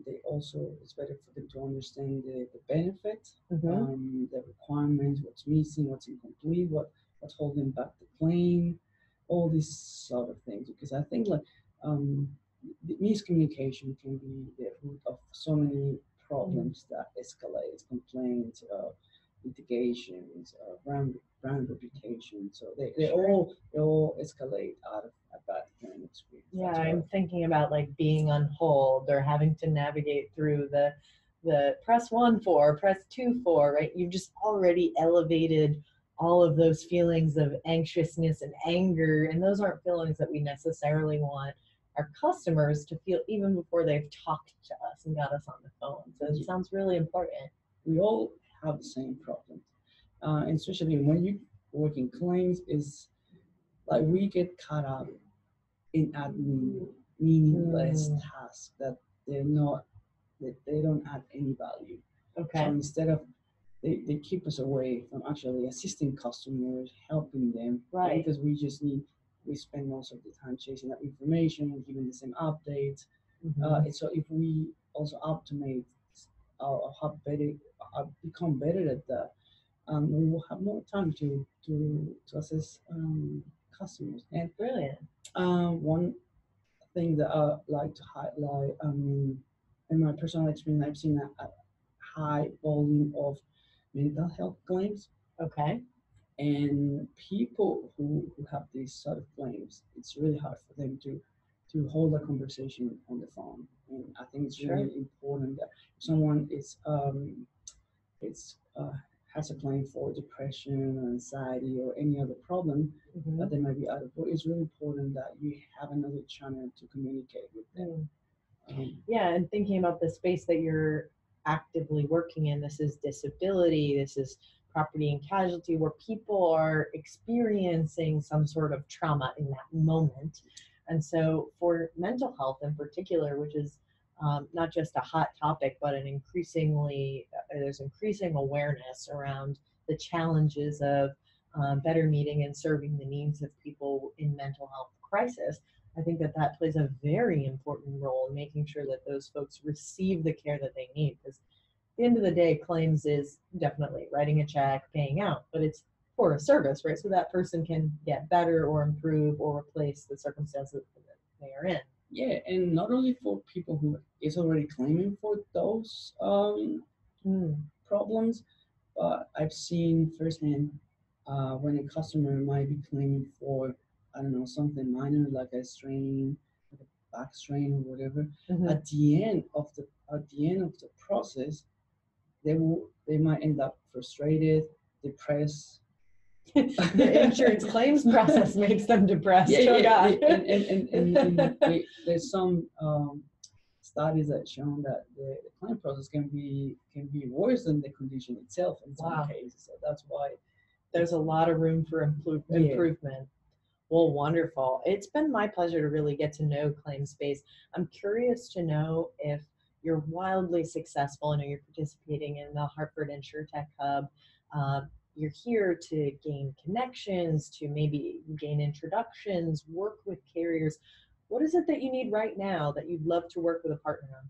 They also, it's better for them to understand the benefits, the requirements, what's missing, what's incomplete, what's holding back the claim, all these sort of things. Because I think the miscommunication can be the root of so many problems that escalate, complaints, litigations, brand reputation. So they all escalate out of a bad claim experience. Yeah, I'm thinking about like being on hold or having to navigate through the press 1 for, press 2 for, right? You've just already elevated all of those feelings of anxiousness and anger, and those aren't feelings that we necessarily want our customers to feel even before they've talked to us and got us on the phone. So it sounds really important. We all have the same problem, and especially when you work in claims, is like we get caught up in admin meaningless tasks that they don't add any value. Okay. So instead of they keep us away from actually assisting customers, helping them, because we spend most of the time chasing that information, giving the same updates. And so if we also optimize become better at that, we will have more time to assess customers. And brilliant. One thing that I like to highlight, in my personal experience, I've seen a high volume of mental health claims. Okay. And people who have these sort of claims, it's really hard for them to hold a conversation on the phone. And I think it's really important that if someone has a claim for depression or anxiety or any other problem that they might be out of work, it's really important that you have another channel to communicate with them. And thinking about the space that you're actively working in, this is disability, this is property and casualty, where people are experiencing some sort of trauma in that moment. And so for mental health in particular, which is not just a hot topic, but there's increasing awareness around the challenges of better meeting and serving the needs of people in mental health crisis. I think that plays a very important role in making sure that those folks receive the care that they need. Because at the end of the day, claims is definitely writing a check, paying out, but it's for a service, right? So that person can get better or improve or replace the circumstances that they are in. Yeah, and not only for people who is already claiming for those problems, but I've seen firsthand when a customer might be claiming for, I don't know, something minor like a strain, like a back strain or whatever. At the end of the process, they might end up frustrated, depressed. The insurance claims process makes them depressed. God. And there's some studies that shown that the claim process can be worse than the condition itself in some cases. So that's why There's a lot of room for improvement. Well, wonderful. It's been my pleasure to really get to know ClaimSpace. I'm curious to know if you're wildly successful. I know you're participating in the Hartford Insurtech Hub. You're here to gain connections, to maybe gain introductions, work with carriers. What is it that you need right now that you'd love to work with a partner on?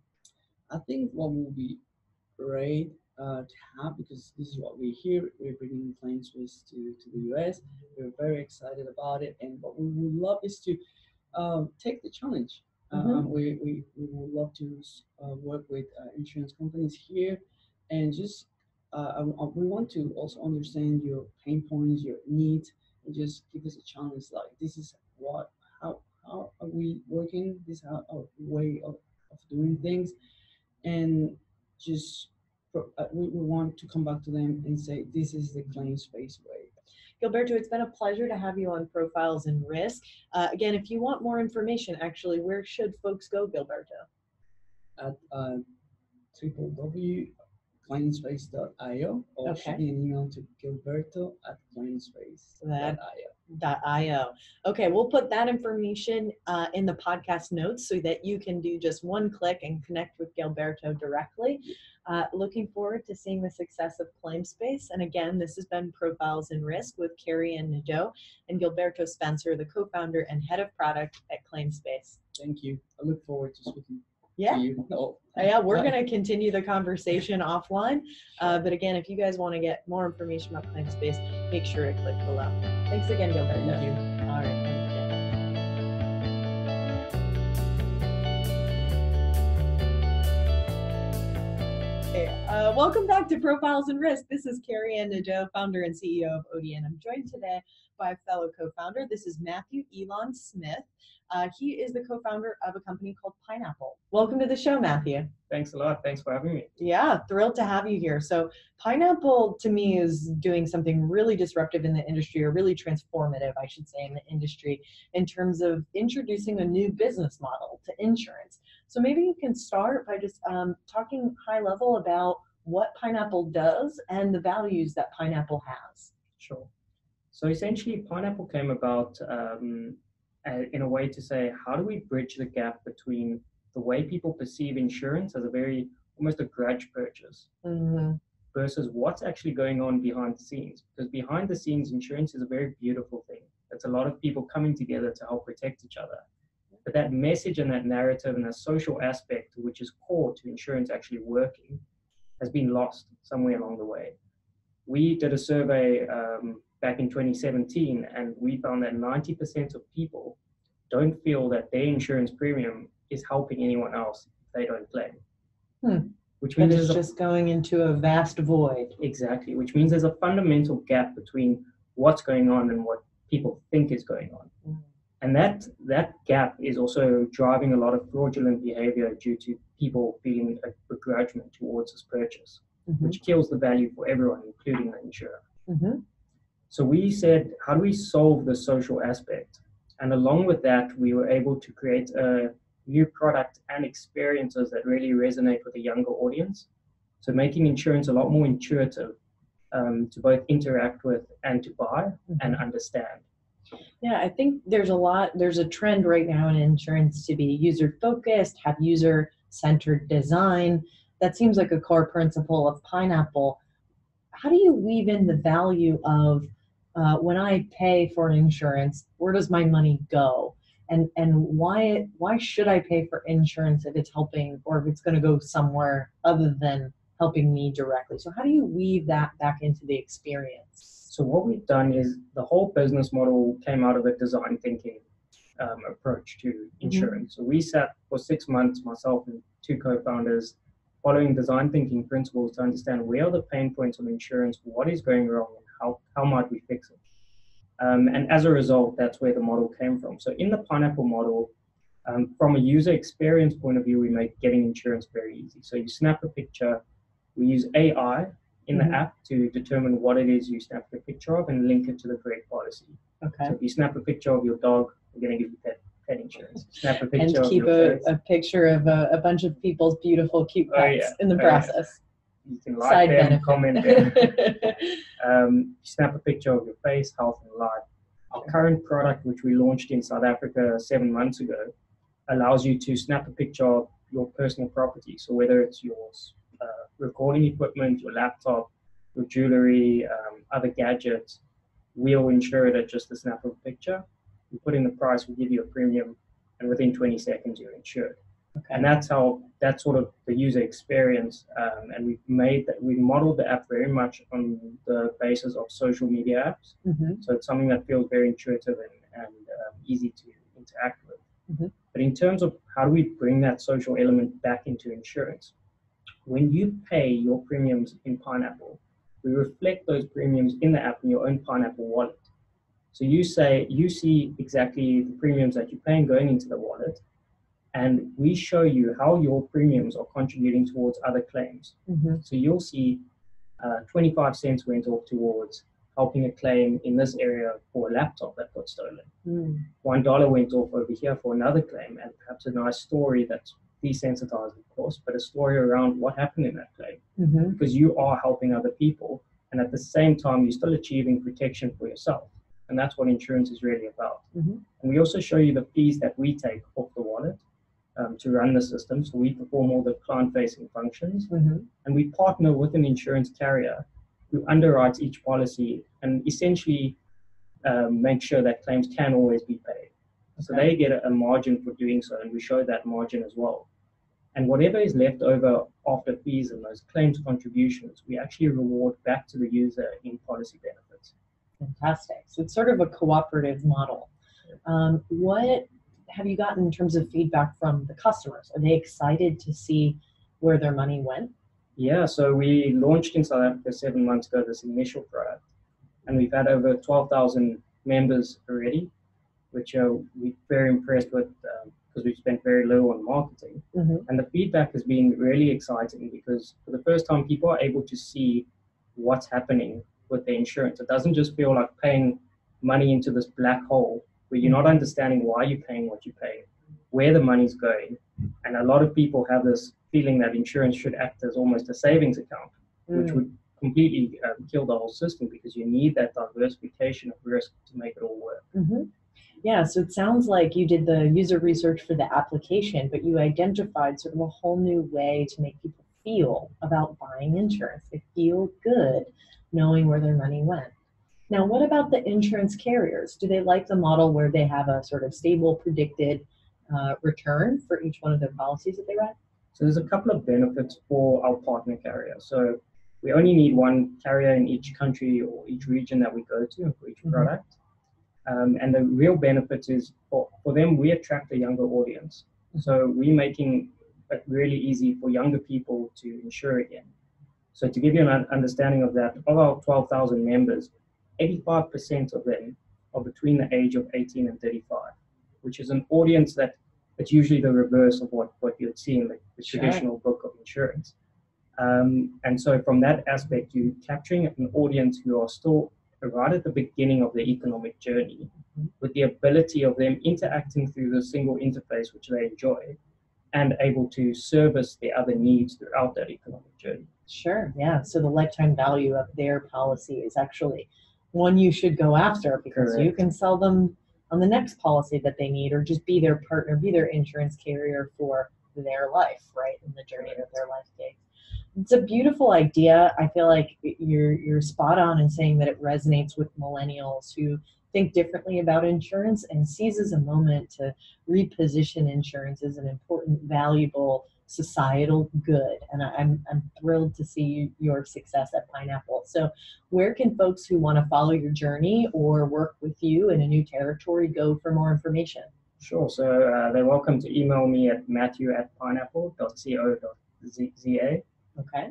I think what will be great to have, because this is what we hear, we're bringing ClaimSpace to the US. We're very excited about it, and what we would love is to take the challenge. We would love to work with insurance companies here, and just we want to also understand your pain points, your needs, and just give us a challenge. Like, this is how are we working? This is our way of doing things, and just we want to come back to them and say, this is the ClaimSpace way. Gilberto, it's been a pleasure to have you on Profiles in Risk. Again, if you want more information, actually, where should folks go, Gilberto? At www.claimspace.io, or shoot me an email to gilberto@claimspace.io. Okay, we'll put that information in the podcast notes so that you can do just one click and connect with Gilberto directly. Looking forward to seeing the success of ClaimSpace. And again, this has been Profiles in Risk with Carey Anne Nadeau and Gilberto Spencer, the co-founder and head of product at ClaimSpace. Thank you. I look forward to speaking. Yeah, we're going to continue the conversation offline. But again, if you guys want to get more information about ClaimSpace, make sure to click below. Thanks again, Gilberto. Thank you. All right. Welcome back to Profiles in Risk. This is Carey Anne Nadeau, founder and CEO of ODN. I'm joined today by a fellow co-founder. This is Matthew Elon Smith. He is the co-founder of a company called Pineapple. Welcome to the show, Matthew. Thanks a lot. Thanks for having me. Yeah, thrilled to have you here. So Pineapple, to me, is doing something really disruptive in the industry, or really transformative, I should say, in the industry, in terms of introducing a new business model to insurance. So maybe you can start by just talking high level about what Pineapple does and the values that Pineapple has. Sure. So essentially, Pineapple came about in a way to say, how do we bridge the gap between the way people perceive insurance as almost a grudge purchase, versus what's actually going on behind the scenes? Because behind the scenes, insurance is a very beautiful thing. It's a lot of people coming together to help protect each other. But that message and that narrative and that social aspect, which is core to insurance actually working, has been lost somewhere along the way. We did a survey back in 2017, and we found that 90% of people don't feel that their insurance premium is helping anyone else if they don't claim. Which means it's just going into a vast void. Exactly, which means there's a fundamental gap between what's going on and what people think is going on. And that gap is also driving a lot of fraudulent behavior due to people feeling a begrudgment towards this purchase, which kills the value for everyone, including the insurer. So we said, how do we solve the social aspect? And along with that, we were able to create a new product and experiences that really resonate with a younger audience. So making insurance a lot more intuitive to both interact with and to buy and understand. Yeah, I think there's a trend right now in insurance to be user-focused, have user-centered design. That seems like a core principle of Pineapple. How do you weave in the value of when I pay for insurance, where does my money go? And why should I pay for insurance if it's helping, or if it's going to go somewhere other than helping me directly? So how do you weave that back into the experience? So what we've done is the whole business model came out of a design thinking approach to insurance. So we sat for 6 months, myself and two co-founders, following design thinking principles to understand where are the pain points of insurance, what is going wrong, and how might we fix it. And as a result, that's where the model came from. So in the Pineapple model, from a user experience point of view, we make getting insurance very easy. So you snap a picture, we use AI in the app to determine what it is you snap a picture of and link it to the correct policy. Okay. So if you snap a picture of your dog, we're going to give you pet insurance. Snap a picture and keep a picture of a bunch of people's beautiful, cute pets in the process. you can like them, comment them. Snap a picture of your face, health, and life. Our current product, which we launched in South Africa 7 months ago, allows you to snap a picture of your personal property. So whether it's your recording equipment, your laptop, your jewelry, other gadgets, we'll insure it at just the snap of a picture. We put in the price, we give you a premium, and within 20 seconds you're insured. Okay. And that's sort of the user experience. And we modeled the app very much on the basis of social media apps. Mm-hmm. So it's something that feels very intuitive and easy to interact with. Mm-hmm. But in terms of how do we bring that social element back into insurance, when you pay your premiums in Pineapple, we reflect those premiums in the app in your own Pineapple wallet. So you see exactly the premiums that you're paying going into the wallet, and we show you how your premiums are contributing towards other claims. Mm-hmm. So you'll see 25 cents went off towards helping a claim in this area for a laptop that got stolen. Mm. $1 went off over here for another claim, and perhaps a nice story that's desensitized, of course, but a story around what happened in that claim. Mm-hmm. Because you are helping other people, and at the same time, you're still achieving protection for yourself. And that's what insurance is really about. Mm-hmm. And we also show you the fees that we take off the wallet to run the system. So we perform all the client-facing functions. Mm-hmm. And we partner with an insurance carrier who underwrites each policy and essentially make sure that claims can always be paid. Okay. So they get a margin for doing so, and we show that margin as well. And whatever is left over after fees and those claims contributions, we actually reward back to the user in policy benefits. Fantastic. So it's sort of a cooperative model. What have you gotten in terms of feedback from the customers? Are they excited to see where their money went? Yeah, so we launched in South Africa 7 months ago, this initial product, and we've had over 12,000 members already, which we're very impressed with because we've spent very little on marketing. Mm-hmm. And the feedback has been really exciting because for the first time, people are able to see what's happening with their insurance. It doesn't just feel like paying money into this black hole where you're not understanding why you're paying what you're paying, where the money's going. And a lot of people have this feeling that insurance should act as almost a savings account, which would completely kill the whole system because you need that diversification of risk to make it all work. Mm-hmm. Yeah, so it sounds like you did the user research for the application, but you identified sort of a whole new way to make people feel about buying insurance. They feel good knowing where their money went. Now, what about the insurance carriers? Do they like the model where they have a sort of stable, predicted return for each one of their policies that they write? So there's a couple of benefits for our partner carrier. So we only need one carrier in each country or each region that we go to for each product. And the real benefit is for them, we attract a younger audience. So we're making it really easy for younger people to insure again. So to give you an understanding of that, of our 12,000 members, 85% of them are between the age of 18 and 35, which is an audience that's usually the reverse of what you'd see in the traditional book of insurance. And so from that aspect, you're capturing an audience who are still right at the beginning of their economic journey, with the ability of them interacting through the single interface, which they enjoy, and able to service their other needs throughout that economic journey. Sure, yeah. So the lifetime value of their policy is actually one you should go after because Correct. You can sell them on the next policy that they need, or just be their partner, be their insurance carrier for their life, right, in the journey that their life takes. It's a beautiful idea. I feel like you're spot on in saying that it resonates with millennials who think differently about insurance and seizes a moment to reposition insurance as an important, valuable societal good. And I'm thrilled to see your success at Pineapple. So where can folks who want to follow your journey or work with you in a new territory go for more information? Sure. So they're welcome to email me at matthew@pineapple.co.za. Okay.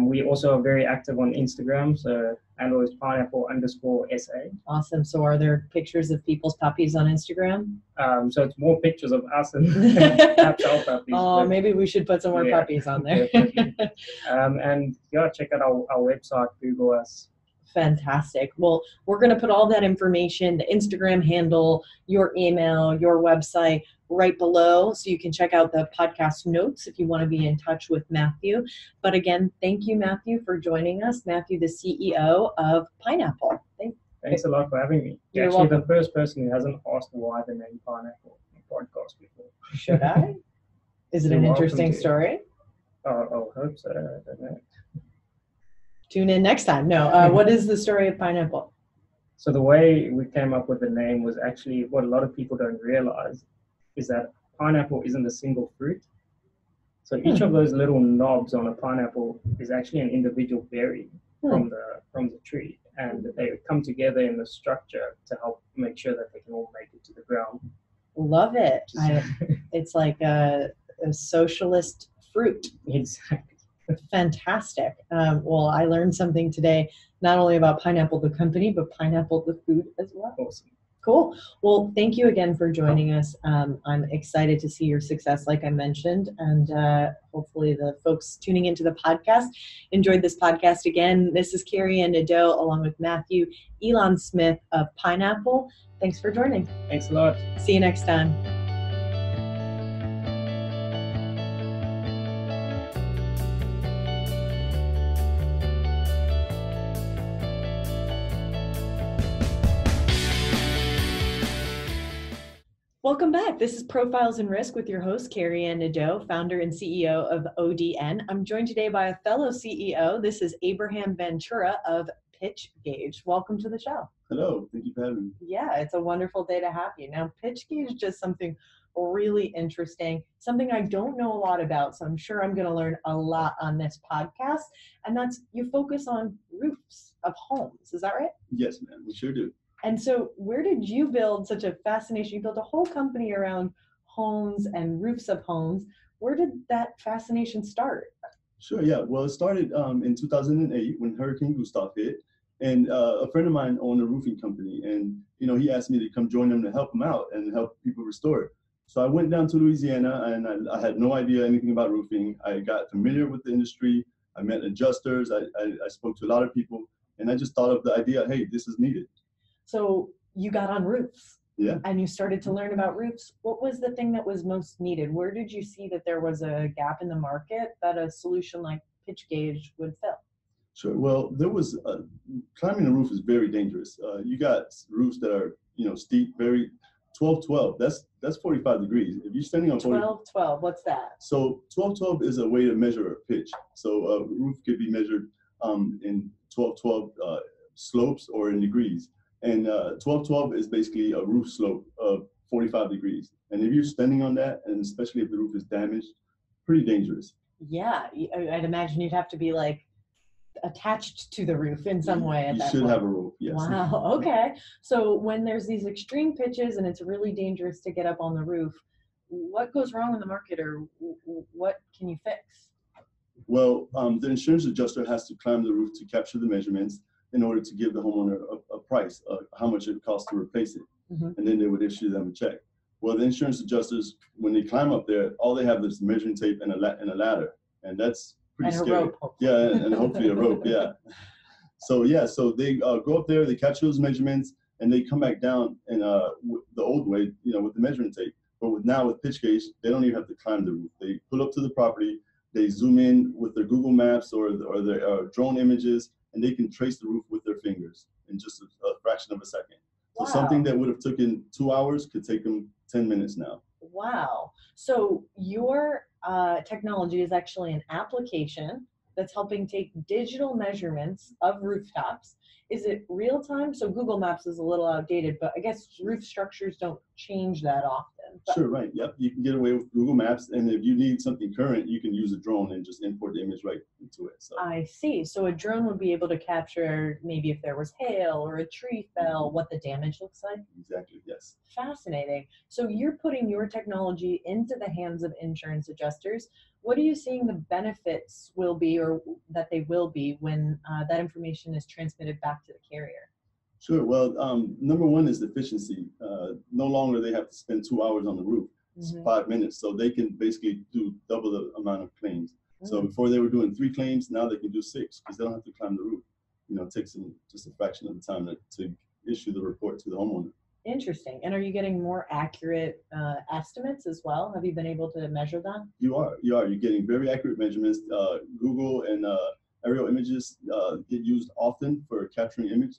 We also are very active on Instagram, so handle is pineapple_SA. Awesome. So are there pictures of people's puppies on Instagram? So it's more pictures of us and perhaps our puppies. Oh, maybe we should put some more puppies on there. And yeah, check out our website, Google us, Fantastic. Well, we're going to put all that information, the Instagram handle, your email, your website right below, so you can check out the podcast notes if you want to be in touch with Matthew. But again, thank you, Matthew, for joining us. Matthew, the CEO of Pineapple. Thanks a lot for having me. You're actually welcome. The first person who hasn't asked why the name Pineapple on the podcast before. Should I? Is it an interesting story? I hope so. I don't know. Tune in next time. No, what is the story of Pineapple? So the way we came up with the name was actually what a lot of people don't realize is that pineapple isn't a single fruit. So each of those little knobs on a pineapple is actually an individual berry from the tree, and they come together in the structure to help make sure that they can all make it to the ground. Love it. It's like a socialist fruit. Exactly. Fantastic. Well, I learned something today, not only about Pineapple the company, but Pineapple the food as well. Awesome. Cool. Well, thank you again for joining us. I'm excited to see your success, like I mentioned, and hopefully the folks tuning into the podcast enjoyed this podcast. Again, this is Carey Anne Nadeau along with Matthew Elon Smith of Pineapple. Thanks for joining. Thanks a lot. See you next time. Welcome back. This is Profiles in Risk with your host, Carey Anne Nadeau, founder and CEO of ODN. I'm joined today by a fellow CEO. This is Abraham Ventura of Pitch Gauge. Welcome to the show. Hello. Thank you for having me. Yeah, it's a wonderful day to have you. Now, Pitch Gauge is just something really interesting, something I don't know a lot about, so I'm sure I'm going to learn a lot on this podcast, and that's you focus on roofs of homes. Is that right? Yes, ma'am. We sure do. And so where did you build such a fascination? You built a whole company around homes and roofs of homes. Where did that fascination start? Sure, yeah. Well, it started in 2008 when Hurricane Gustav hit. And a friend of mine owned a roofing company. And, he asked me to come join them to help him out and help people restore it. So I went down to Louisiana, and I had no idea anything about roofing. I got familiar with the industry. I met adjusters. I spoke to a lot of people. And I just thought of the idea, hey, this is needed. So you got on roofs, yeah, and you started to learn about roofs. What was the thing that was most needed? Where did you see that there was a gap in the market that a solution like Pitch Gauge would fill? Sure. Well, there was climbing a roof is very dangerous. You got roofs that are steep, very 12-12. That's 45 degrees. If you're standing on 12-12, what's that? So 12-12 is a way to measure a pitch. So a roof could be measured in 12-12 slopes or in degrees. And 12-12 is basically a roof slope of 45 degrees. And if you're standing on that, and especially if the roof is damaged, pretty dangerous. Yeah, I'd imagine you'd have to be like attached to the roof in some way at that point. You should have a roof, yes. Wow, okay. So when there's these extreme pitches and it's really dangerous to get up on the roof, what goes wrong in the market, or what can you fix? Well, the insurance adjuster has to climb the roof to capture the measurements in order to give the homeowner a price, how much it costs to replace it. Mm-hmm. And then they would issue them a check. Well, the insurance adjusters, when they climb up there, all they have is measuring tape and a ladder. And that's pretty scary. A rope, hopefully. Yeah, and hopefully a rope, yeah. So they go up there, they capture those measurements, and they come back down in the old way, with the measuring tape. But now with Pitch Gauge, they don't even have to climb the roof. They pull up to the property, they zoom in with their Google Maps or their drone images, and they can trace the roof with their fingers in just a fraction of a second. So wow. Something that would have taken 2 hours could take them 10 minutes now. Wow. So your technology is actually an application that's helping take digital measurements of rooftops. Is it real time? So Google Maps is a little outdated, but I guess roof structures don't change that often. But sure, right. Yep. You can get away with Google Maps. And if you need something current, you can use a drone and just import the image right into it. So. I see. So a drone would be able to capture maybe if there was hail or a tree fell, what the damage looks like? Exactly, yes. Fascinating. So you're putting your technology into the hands of insurance adjusters. What are you seeing the benefits will be, or that they will be, when that information is transmitted back to the carrier? Sure. Well, number one is efficiency. No longer they have to spend 2 hours on the roof. It's 5 minutes. So they can basically do double the amount of claims. So before they were doing 3 claims, now they can do 6 because they don't have to climb the roof. takes just a fraction of the time to issue the report to the homeowner. Interesting. And are you getting more accurate estimates as well? Have you been able to measure that? You are. You're getting very accurate measurements. Google and aerial images get used often for capturing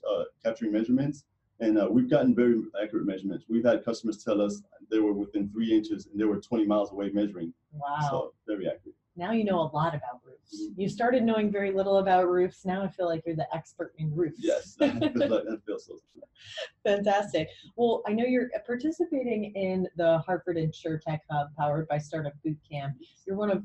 measurements. And we've gotten very accurate measurements. We've had customers tell us they were within 3 inches and they were 20 miles away measuring. Wow. So very accurate. Now you know a lot about roofs. You started knowing very little about roofs. Now I feel like you're the expert in roofs. Yes, that feels so. Fantastic. Well, I know you're participating in the Hartford Insurtech Hub powered by Startup Bootcamp. You're one of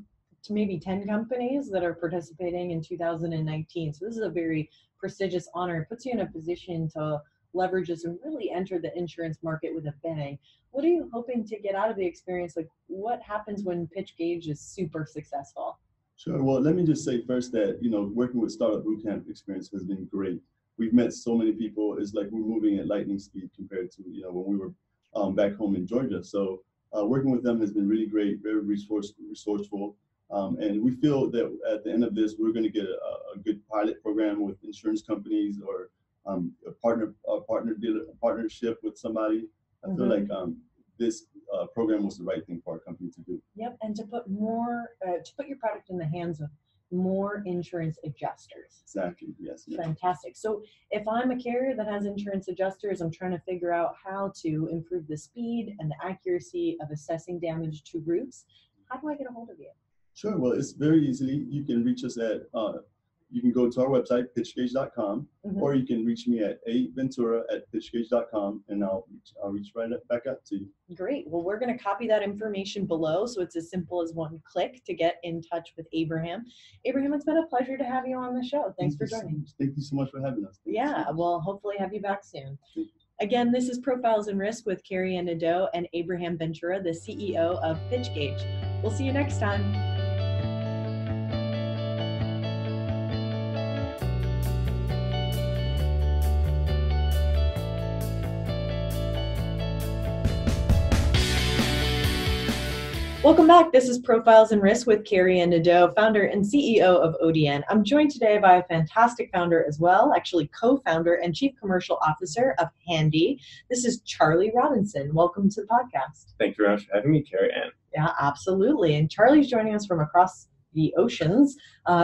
maybe 10 companies that are participating in 2019. So this is a very prestigious honor. It puts you in a position to leverage this and really enter the insurance market with a bang. What are you hoping to get out of the experience? Like, what happens when Pitch Gauge is super successful? Sure. Well, let me just say first that, working with Startup Bootcamp experience has been great. We've met so many people. It's like we're moving at lightning speed compared to, when we were back home in Georgia. So working with them has been really great, very resourceful. And we feel that at the end of this, we're going to get a good pilot program with insurance companies or a partnership with somebody. I feel like this program was the right thing for our company to do. Yep, and to put your product in the hands of more insurance adjusters. Exactly. Yes. Fantastic. So if I'm a carrier that has insurance adjusters, I'm trying to figure out how to improve the speed and the accuracy of assessing damage to roofs. How do I get a hold of you? Sure. Well, it's very easily. You can reach us at. You can go to our website, pitchgauge.com, or you can reach me at aventura@pitchgauge.com, and I'll reach back out to you. Great. Well, we're going to copy that information below, so it's as simple as one click to get in touch with Abraham. Abraham, it's been a pleasure to have you on the show. Thanks for joining. Thank you so much for having us. Yeah, we'll hopefully have you back soon. Again, this is Profiles in Risk with Carey Anne Nadeau and Abraham Ventura, the CEO of Pitch Gauge. We'll see you next time. Welcome back. This is Profiles in Risk with Carey Anne Nadeau, founder and CEO of ODN. I'm joined today by a fantastic founder as well, actually co-founder and chief commercial officer of Handy. This is Charlie Robinson. Welcome to the podcast. Thank you very much for having me, Carey Anne. Yeah, absolutely. And Charlie's joining us from across the oceans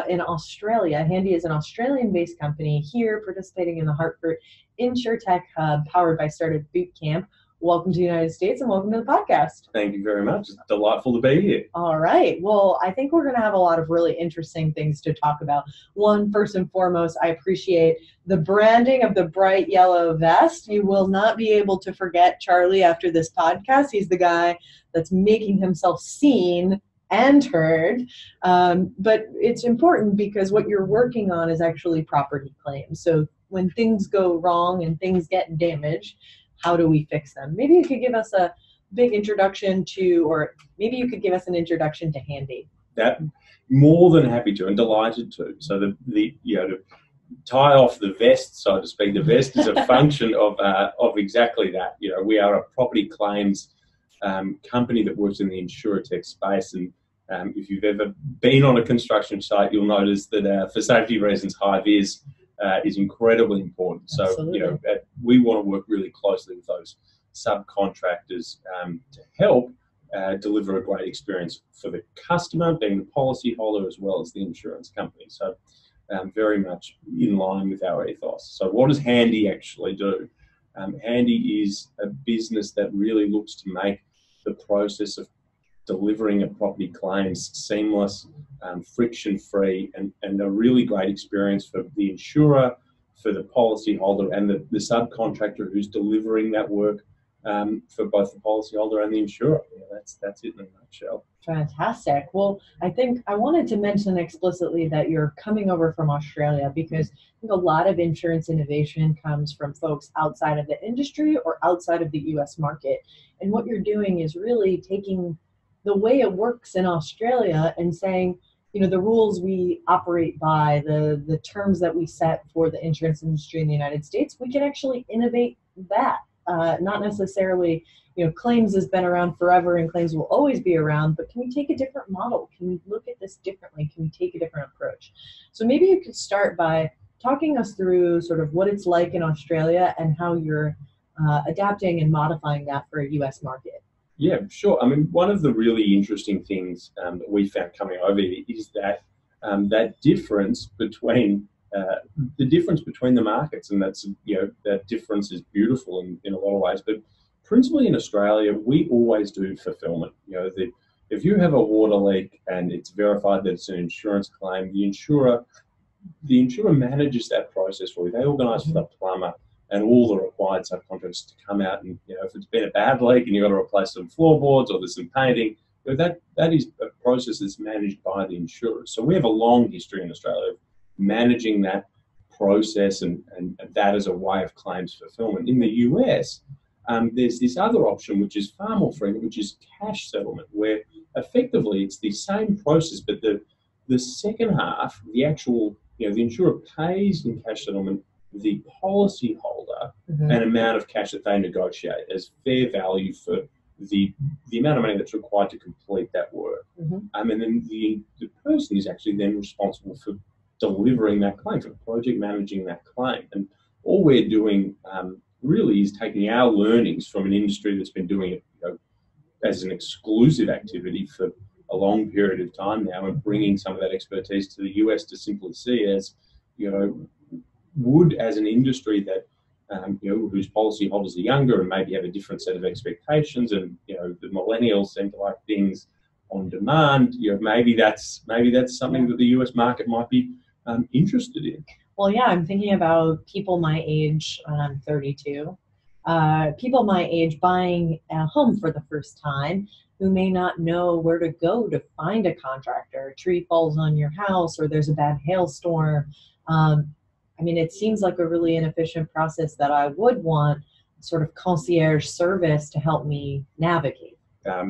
in Australia. Handy is an Australian-based company here participating in the Hartford Insurtech Hub powered by Startup Bootcamp. Welcome to the United States and welcome to the podcast. Thank you very much. It's delightful to be here. All right. Well, I think we're going to have a lot of really interesting things to talk about. One, first and foremost, I appreciate the branding of the bright yellow vest. You will not be able to forget Charlie after this podcast. He's the guy that's making himself seen and heard. But it's important because what you're working on is actually property claims. So when things go wrong and things get damaged, how do we fix them? Maybe you could give us a big introduction to, or maybe you could give us an introduction to Handy. That more than happy to and delighted to. So to tie off the vest, so to speak, the vest is a function of exactly that. We are a property claims company that works in the insurtech space, and if you've ever been on a construction site, you'll notice that for safety reasons, high vis is incredibly important. So, Absolutely. We want to work really closely with those subcontractors to help deliver a great experience for the customer, being the policyholder, as well as the insurance company. So, very much in line with our ethos. So, what does Handy actually do? Handy is a business that really looks to make the process of delivering a property claims seamless, friction-free, and a really great experience for the insurer, for the policyholder, and the subcontractor who's delivering that work for both the policyholder and the insurer. That's it in a nutshell. Fantastic. Well, I think I wanted to mention explicitly that you're coming over from Australia because I think a lot of insurance innovation comes from folks outside of the industry or outside of the U.S. market. And what you're doing is really taking the way it works in Australia and saying, the rules we operate by, the terms that we set for the insurance industry in the United States, we can actually innovate that. Not necessarily, claims has been around forever and claims will always be around, but can we take a different model? Can we look at this differently? Can we take a different approach? So maybe you could start by talking us through sort of what it's like in Australia and how you're adapting and modifying that for a U.S. market. Yeah, sure. I mean, one of the really interesting things that we found coming over here is that that difference between the markets, and that's, you know, that difference is beautiful in a lot of ways. But principally in Australia, we always do fulfillment. You know, if you have a water leak and it's verified that it's an insurance claim, the insurer manages that process for you. They organise for the plumber and all the required subcontractors to come out, and, you know, if it's been a bad leak and you've got to replace some floorboards or there's some painting, you know, that is a process that's managed by the insurers. So we have a long history in Australia of managing that process and that as a way of claims fulfillment. In the US, there's this other option which is far more frequent, which is cash settlement, where effectively it's the same process, but the second half, the actual, you know, the insurer pays in cash settlement the policy holder an amount of cash that they negotiate as fair value for the amount of money that's required to complete that work. And then the person is actually then responsible for delivering that claim, for project managing that claim. And all we're doing really is taking our learnings from an industry that's been doing it, you know, as an exclusive activity for a long period of time now, and bringing some of that expertise to the US to simply see as, you know, would as an industry that, you know, whose policyholders are younger and maybe have a different set of expectations, and, you know, the millennials seem to like things on demand. You know, maybe that's something that the US market might be interested in. Well, yeah, I'm thinking about people my age, and I'm 32. People my age buying a home for the first time, who may not know where to go to find a contractor. A tree falls on your house, or there's a bad hailstorm. I mean, it seems like a really inefficient process that I would want sort of concierge service to help me navigate.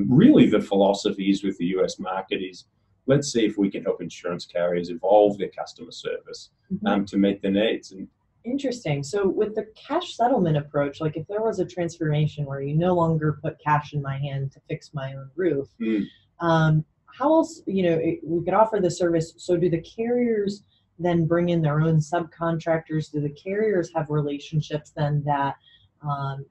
Really, the philosophy is with the US market is, let's see if we can help insurance carriers evolve their customer service to meet the needs. And interesting. So with the cash settlement approach, like if there was a transformation where you no longer put cash in my hand to fix my own roof, how else, you know, we could offer the service. So do the carriers then bring in their own subcontractors? Do the carriers have relationships then that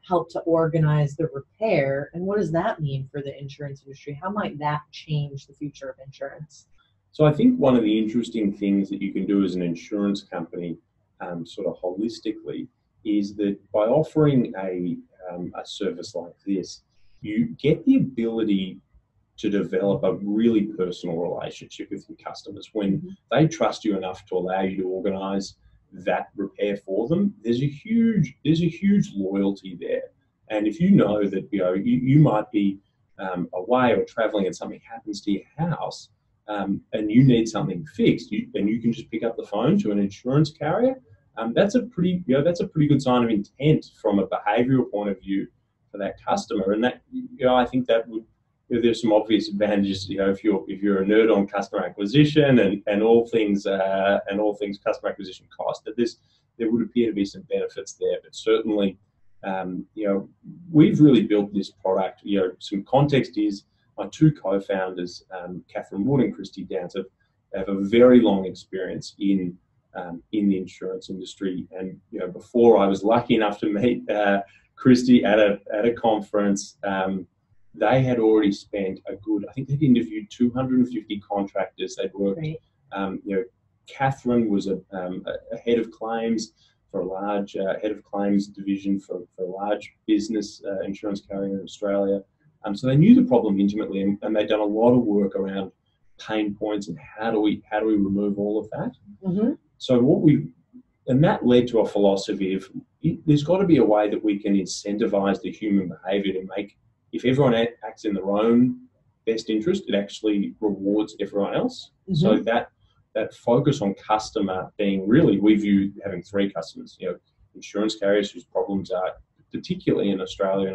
help to organize the repair? And what does that mean for the insurance industry? How might that change the future of insurance? So I think one of the interesting things that you can do as an insurance company, sort of holistically, is that by offering a service like this, you get the ability to develop a really personal relationship with your customers. When they trust you enough to allow you to organize that repair for them, there's a huge loyalty there. And if you know that, you know, you might be away or traveling and something happens to your house, and you need something fixed, and you can just pick up the phone to an insurance carrier, that's a pretty good sign of intent from a behavioural point of view for that customer. And that, you know, I think that would, you know, there's some obvious advantages, you know, if you're a nerd on customer acquisition and all things customer acquisition cost, that there would appear to be some benefits there. But certainly, you know, we've really built this product. You know, some context is my two co-founders, Catherine Wood and Christy Downs, have a very long experience in the insurance industry. And, you know, before I was lucky enough to meet Christy at a conference, they had already spent I think they'd interviewed 250 contractors. They'd worked, you know, Catherine was a head of claims for a large head of claims division for a large business insurance carrier in Australia. So they knew the problem intimately, and they'd done a lot of work around pain points and how do we remove all of that. So and that led to a philosophy of, there's got to be a way that we can incentivize the human behavior to make, if everyone acts in their own best interest, it actually rewards everyone else. So that focus on customer being, really, we view having three customers, you know, insurance carriers whose problems are particularly in Australia,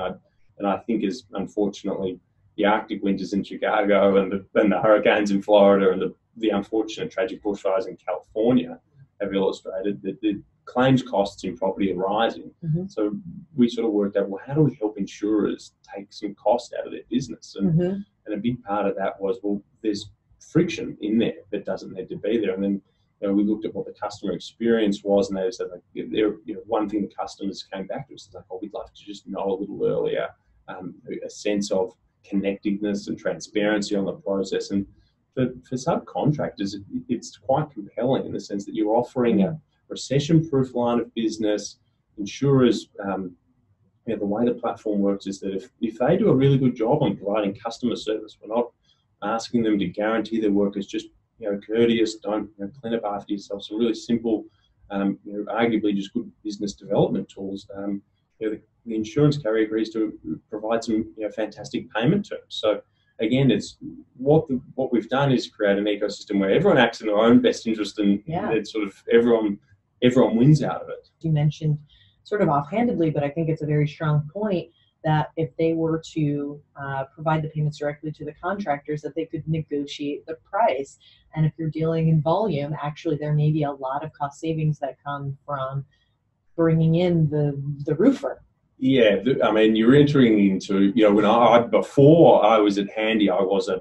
and I think is unfortunately the Arctic winters in Chicago and the hurricanes in Florida and the unfortunate tragic bushfires in California have illustrated that the claims costs in property are rising. So we sort of worked out, well, how do we help insurers take some cost out of their business? And a big part of that was, well, there's friction in there that doesn't need to be there. And then we looked at what the customer experience was, and they said, like, one thing the customers came back to us is like, oh, we'd love to just know a little earlier, a sense of connectedness and transparency on the process. And for subcontractors, it's quite compelling in the sense that you're offering a recession-proof line of business. Insurers, the way the platform works is that if they do a really good job on providing customer service, we're not asking them to guarantee their work is just courteous, don't clean up after yourself. Some really simple, arguably just good business development tools. The insurance carrier agrees to provide some fantastic payment terms. So again, it's what we've done is create an ecosystem where everyone acts in their own best interest, and it's sort of everyone wins out of it. You mentioned sort of offhandedly, but I think it's a very strong point, that if they were to provide the payments directly to the contractors, that they could negotiate the price. And if you're dealing in volume, actually there may be a lot of cost savings that come from bringing in the roofer. Yeah, I mean, you're entering into, before I was at Handy, I was an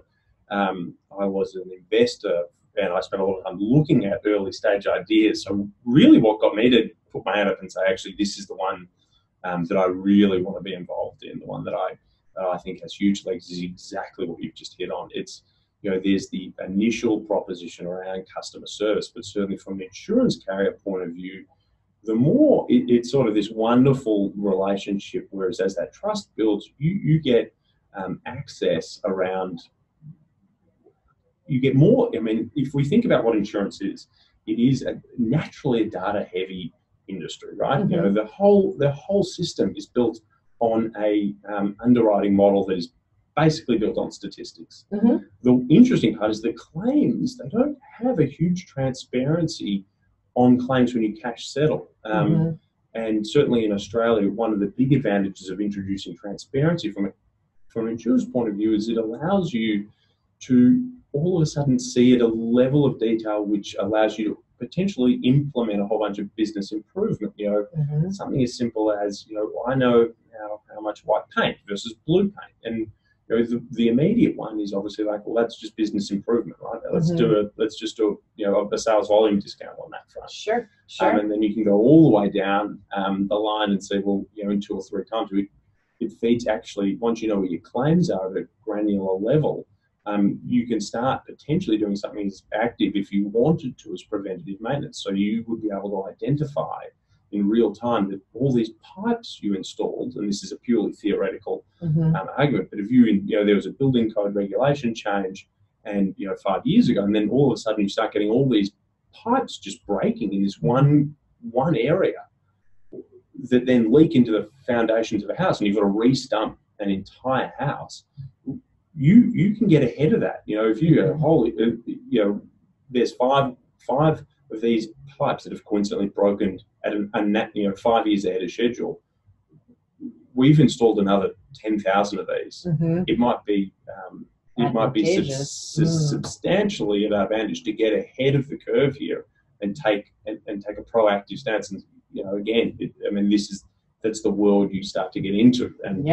investor, and I spent a lot of time looking at early stage ideas. So really what got me to put my hand up and say, actually, this is the one that I really want to be involved in, the one that I think has huge legs, is exactly what you've just hit on. It's, there's the initial proposition around customer service, but certainly from the insurance carrier point of view, the more it's sort of this wonderful relationship, whereas as that trust builds, you get access around, you get more. I mean, if we think about what insurance is, it is naturally a data-heavy industry, right? Mm-hmm. The whole system is built on a underwriting model that is basically built on statistics. Mm-hmm. The interesting part is the claims, they don't have a huge transparency on claims when you cash settle. And certainly in Australia, one of the big advantages of introducing transparency from an insurer's point of view is it allows you to all of a sudden see at a level of detail which allows you to potentially implement a whole bunch of business improvement. Something as simple as, I know how much white paint versus blue paint. And the immediate one is obviously like, well, that's just business improvement, right? Let's just do a sales volume discount on that front. Sure. And then you can go all the way down the line and say, well, in 2 or 3 times, it feeds actually, once you know where your claims are at a granular level, you can start potentially doing something as active, if you wanted to, as preventative maintenance. So you would be able to identify in real time that all these pipes you installed, and this is a purely theoretical argument, but if there was a building code regulation change, and 5 years ago, and then all of a sudden you start getting all these pipes just breaking in this one area that then leak into the foundations of a house, and you've got to re-stump an entire house. You can get ahead of that. If you go, holy, there's five of these pipes that have coincidentally broken at 5 years ahead of schedule. We've installed another 10,000 of these. It might be substantially an advantage to get ahead of the curve here and take a proactive stance. And again, that's the world you start to get into. And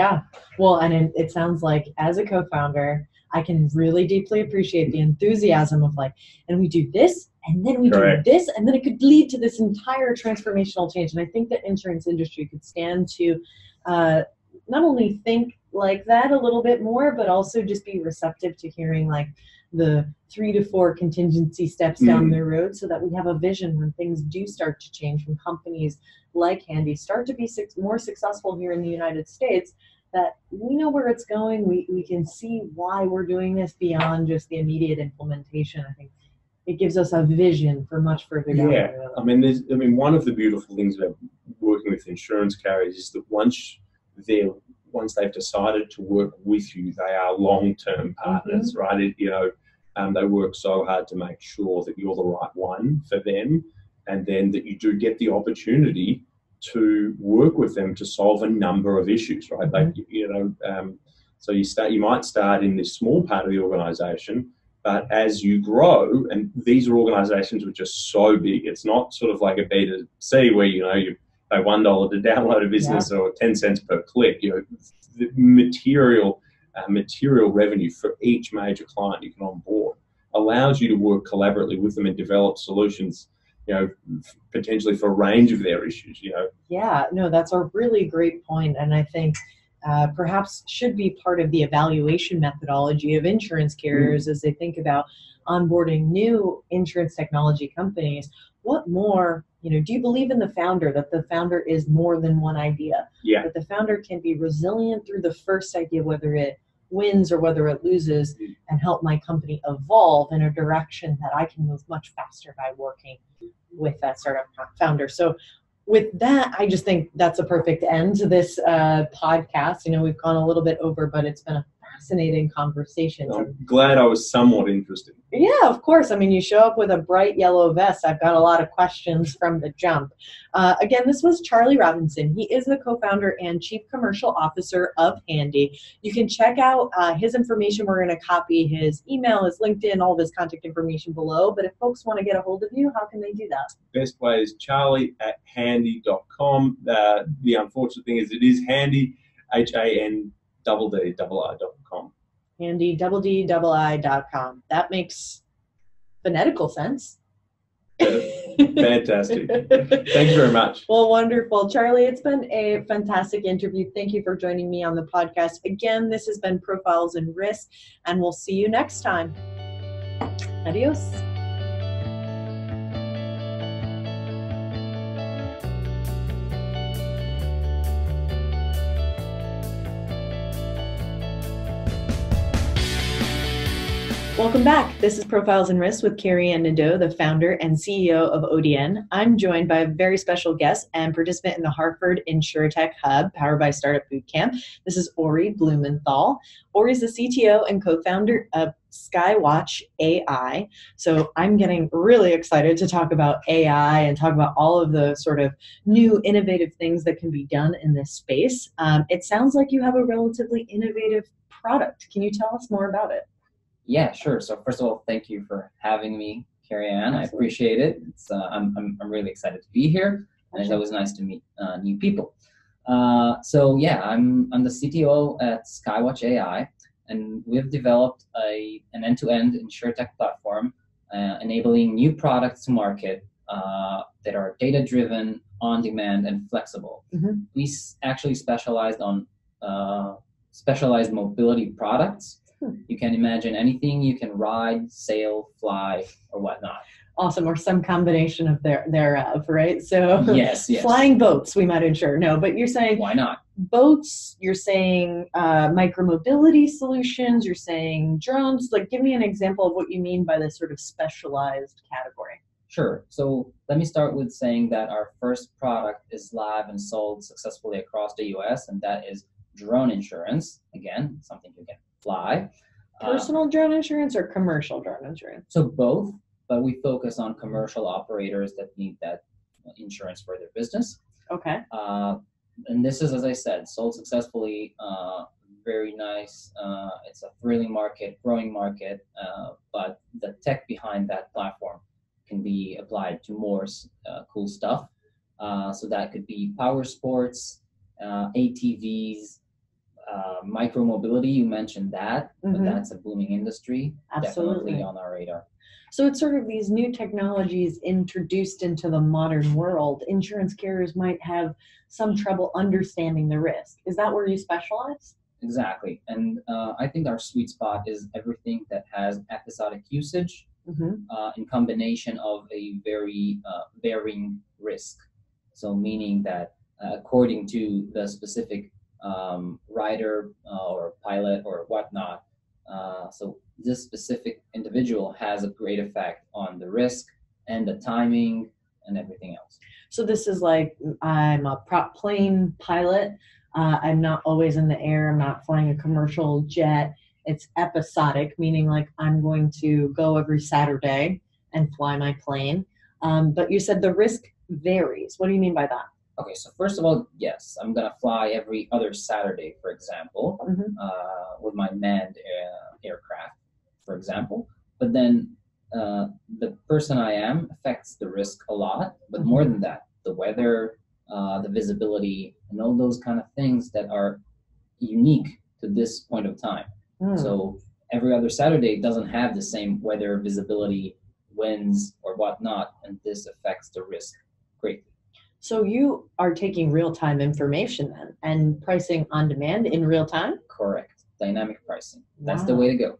well, and it sounds like, as a co-founder, I can really deeply appreciate the enthusiasm of like, and we do this, and then we do this, and then it could lead to this entire transformational change. And I think the insurance industry could stand to not only think like that a little bit more, but also just be receptive to hearing like the 3 to 4 contingency steps down the road, so that we have a vision when things do start to change, when companies like Handy start to be more successful here in the United States, that we know where it's going. We can see why we're doing this beyond just the immediate implementation. I think it gives us a vision for much further down the road. One of the beautiful things about working with insurance carriers is that once they've decided to work with you, they are long-term partners, right? They work so hard to make sure that you're the right one for them, and then that you do get the opportunity to work with them to solve a number of issues, right? So you might start in this small part of the organization, but as you grow, and these are organizations which are so big, it's not sort of like a B2C where, you pay $1 to download a business or 10 cents per click. The material revenue for each major client you can onboard. allows you to work collaboratively with them and develop solutions, potentially for a range of their issues, Yeah, no, that's a really great point. And I think perhaps should be part of the evaluation methodology of insurance carriers as they think about onboarding new insurance technology companies. What more, do you believe in the founder, that the founder is more than one idea? Yeah. That the founder can be resilient through the first idea, whether it wins or whether it loses, and help my company evolve in a direction that I can move much faster by working with that startup founder. So with that, I just think that's a perfect end to this podcast. We've gone a little bit over, but it's been a fascinating conversation. I'm glad I was somewhat interested. Yeah, of course. I mean, you show up with a bright yellow vest. I've got a lot of questions from the jump. Again, this was Charlie Robinson. He is the co-founder and chief commercial officer of Handy. You can check out his information. We're going to copy his email, his LinkedIn, all of his contact information below. But if folks want to get a hold of you, how can they do that? Best way is charlie@handy.com. The unfortunate thing is it is Handy, HANDDII.com. HandyDDI.com. That makes phonetical sense. Fantastic. Thank you very much. Well, wonderful. Charlie, it's been a fantastic interview. Thank you for joining me on the podcast. Again, this has been Profiles in Risk, and we'll see you next time. Adios. Welcome back. This is Profiles in Risk with Carey Anne Nadeau, the founder and CEO of ODN. I'm joined by a very special guest and participant in the Hartford Insurtech Hub, powered by Startup Bootcamp. This is Ori Blumenthal. Ori is the CTO and co-founder of Skywatch AI. So I'm getting really excited to talk about AI and talk about all of the sort of new innovative things that can be done in this space. It sounds like you have a relatively innovative product. Can you tell us more about it? Yeah, sure. So first of all, thank you for having me, Carey Anne. I appreciate it. I'm really excited to be here, and it's always nice to meet new people. So yeah, I'm the CTO at Skywatch AI, and we've developed an end-to-end insurtech platform enabling new products to market that are data-driven, on-demand, and flexible. We actually specialized on specialized mobility products. You can imagine anything you can ride, sail, fly, or whatnot. Awesome, or some combination of thereof, right? So yes. Flying boats we might insure. No, but you're saying why not? Boats, you're saying micromobility solutions, you're saying drones. Like, give me an example of what you mean by this sort of specialized category. Sure. So let me start with saying that our first product is live and sold successfully across the US, and that is drone insurance. Again, something you can fly. Personal drone insurance or commercial drone insurance? So both, but we focus on commercial operators that need that insurance for their business. Okay. And this is, as I said, sold successfully. Very nice. It's a thrilling market, growing market, but the tech behind that platform can be applied to more cool stuff. So that could be power sports, ATVs, micromobility. You mentioned that, but that's a booming industry. Absolutely. Definitely on our radar. So it's sort of these new technologies introduced into the modern world. Insurance carriers might have some trouble understanding the risk. Is that where you specialize? Exactly. And I think our sweet spot is everything that has episodic usage in combination of a very varying risk. So meaning that according to the specific rider or pilot or whatnot, so this specific individual has a great effect on the risk and the timing and everything else. So this is like, I'm a prop plane pilot. I'm not always in the air. I'm not flying a commercial jet. It's episodic, meaning like I'm going to go every Saturday and fly my plane. But you said the risk varies. What do you mean by that? Okay, so first of all, yes, I'm going to fly every other Saturday, for example, with my manned aircraft, for example. But then the person I am affects the risk a lot, but more than that, the weather, the visibility, and all those kind of things that are unique to this point of time. So every other Saturday doesn't have the same weather, visibility, winds, or whatnot, and this affects the risk greatly. So you are taking real-time information then and pricing on demand in real time? Correct. Dynamic pricing. That's the way to go.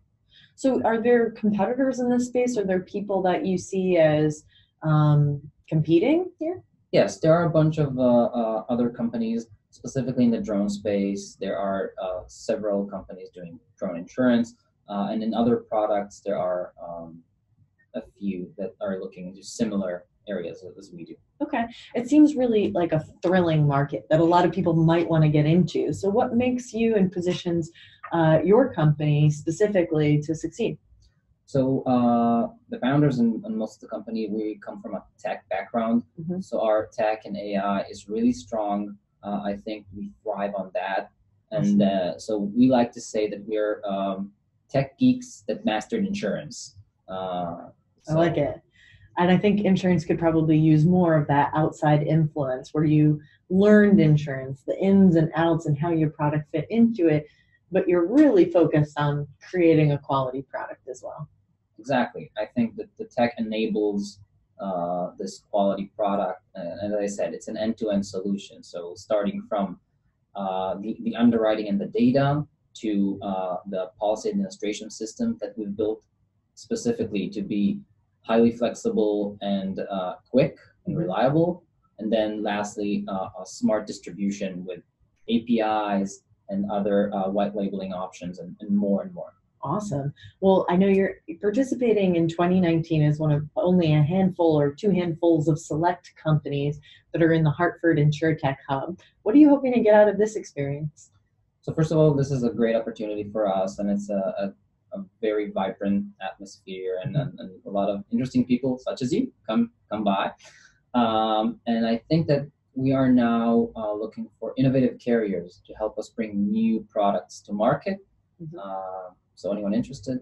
So are there competitors in this space? Are there people that you see as competing here? Yes, there are a bunch of other companies, specifically in the drone space. There are several companies doing drone insurance, and in other products, there are a few that are looking into similar areas as we do. Okay. It seems really like a thrilling market that a lot of people might want to get into. So what makes you and positions your company specifically to succeed? So the founders and most of the company, we come from a tech background. Mm-hmm. So our tech and AI is really strong. I think we thrive on that. And so we like to say that we're tech geeks that mastered insurance. I like it. And I think insurance could probably use more of that outside influence where you learned insurance, the ins and outs and how your product fit into it, but you're really focused on creating a quality product as well. Exactly. I think that the tech enables this quality product. And as I said, it's an end-to-end solution. So starting from the underwriting and the data to the policy administration system that we've built specifically to be highly flexible and quick and reliable. And then lastly, a smart distribution with APIs and other white labeling options and more and more. Awesome. Well, I know you're participating in 2019 as one of only a handful or two handfuls of select companies that are in the Hartford Insurtech Hub. What are you hoping to get out of this experience? So first of all, this is a great opportunity for us, and it's a very vibrant atmosphere and a lot of interesting people such as you come by. And I think that we are now looking for innovative carriers to help us bring new products to market. So anyone interested,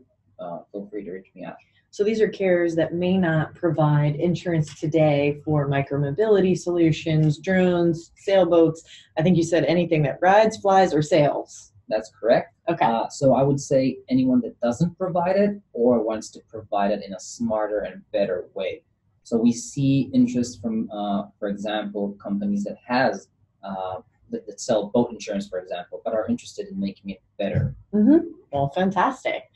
feel free to reach me out. So these are carriers that may not provide insurance today for micromobility solutions, drones, sailboats. I think you said anything that rides, flies, or sails. That's correct. Okay. So I would say anyone that doesn't provide it or wants to provide it in a smarter and better way. So we see interest from, for example, companies that that sell boat insurance, for example, but are interested in making it better. Well, fantastic.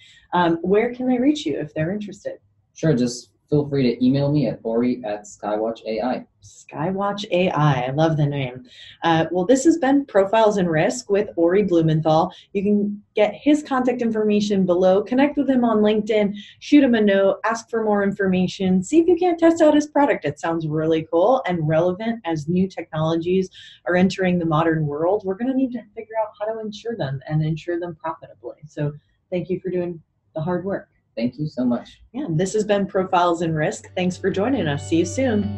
Where can they reach you if they're interested? Sure, just feel free to email me at Ori@skywatch.ai. Skywatch AI. I love the name. Well, this has been Profiles in Risk with Ori Blumenthal. You can get his contact information below. Connect with him on LinkedIn. Shoot him a note. Ask for more information. See if you can't test out his product. It sounds really cool and relevant as new technologies are entering the modern world. We're going to need to figure out how to insure them and insure them profitably. So thank you for doing the hard work. Thank you so much. Yeah, this has been Profiles in Risk. Thanks for joining us. See you soon.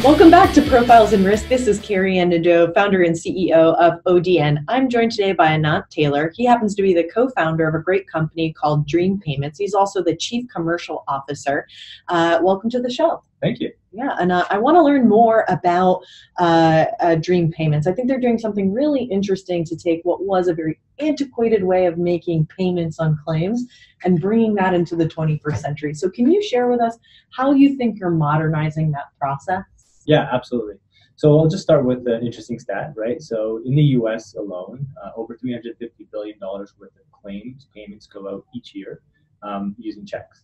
Welcome back to Profiles in Risk. This is Carey Anne Nadeau, founder and CEO of ODN. I'm joined today by Anant Taylor. He happens to be the co-founder of a great company called Dream Payments. He's also the Chief Commercial Officer. Welcome to the show. Thank you. Yeah, and I want to learn more about Dream Payments. I think they're doing something really interesting to take what was a very antiquated way of making payments on claims and bringing that into the 21st century. So can you share with us how you think you're modernizing that process? Yeah, absolutely. So I'll just start with an interesting stat, right? So in the US alone, over $350 billion worth of payments go out each year using checks.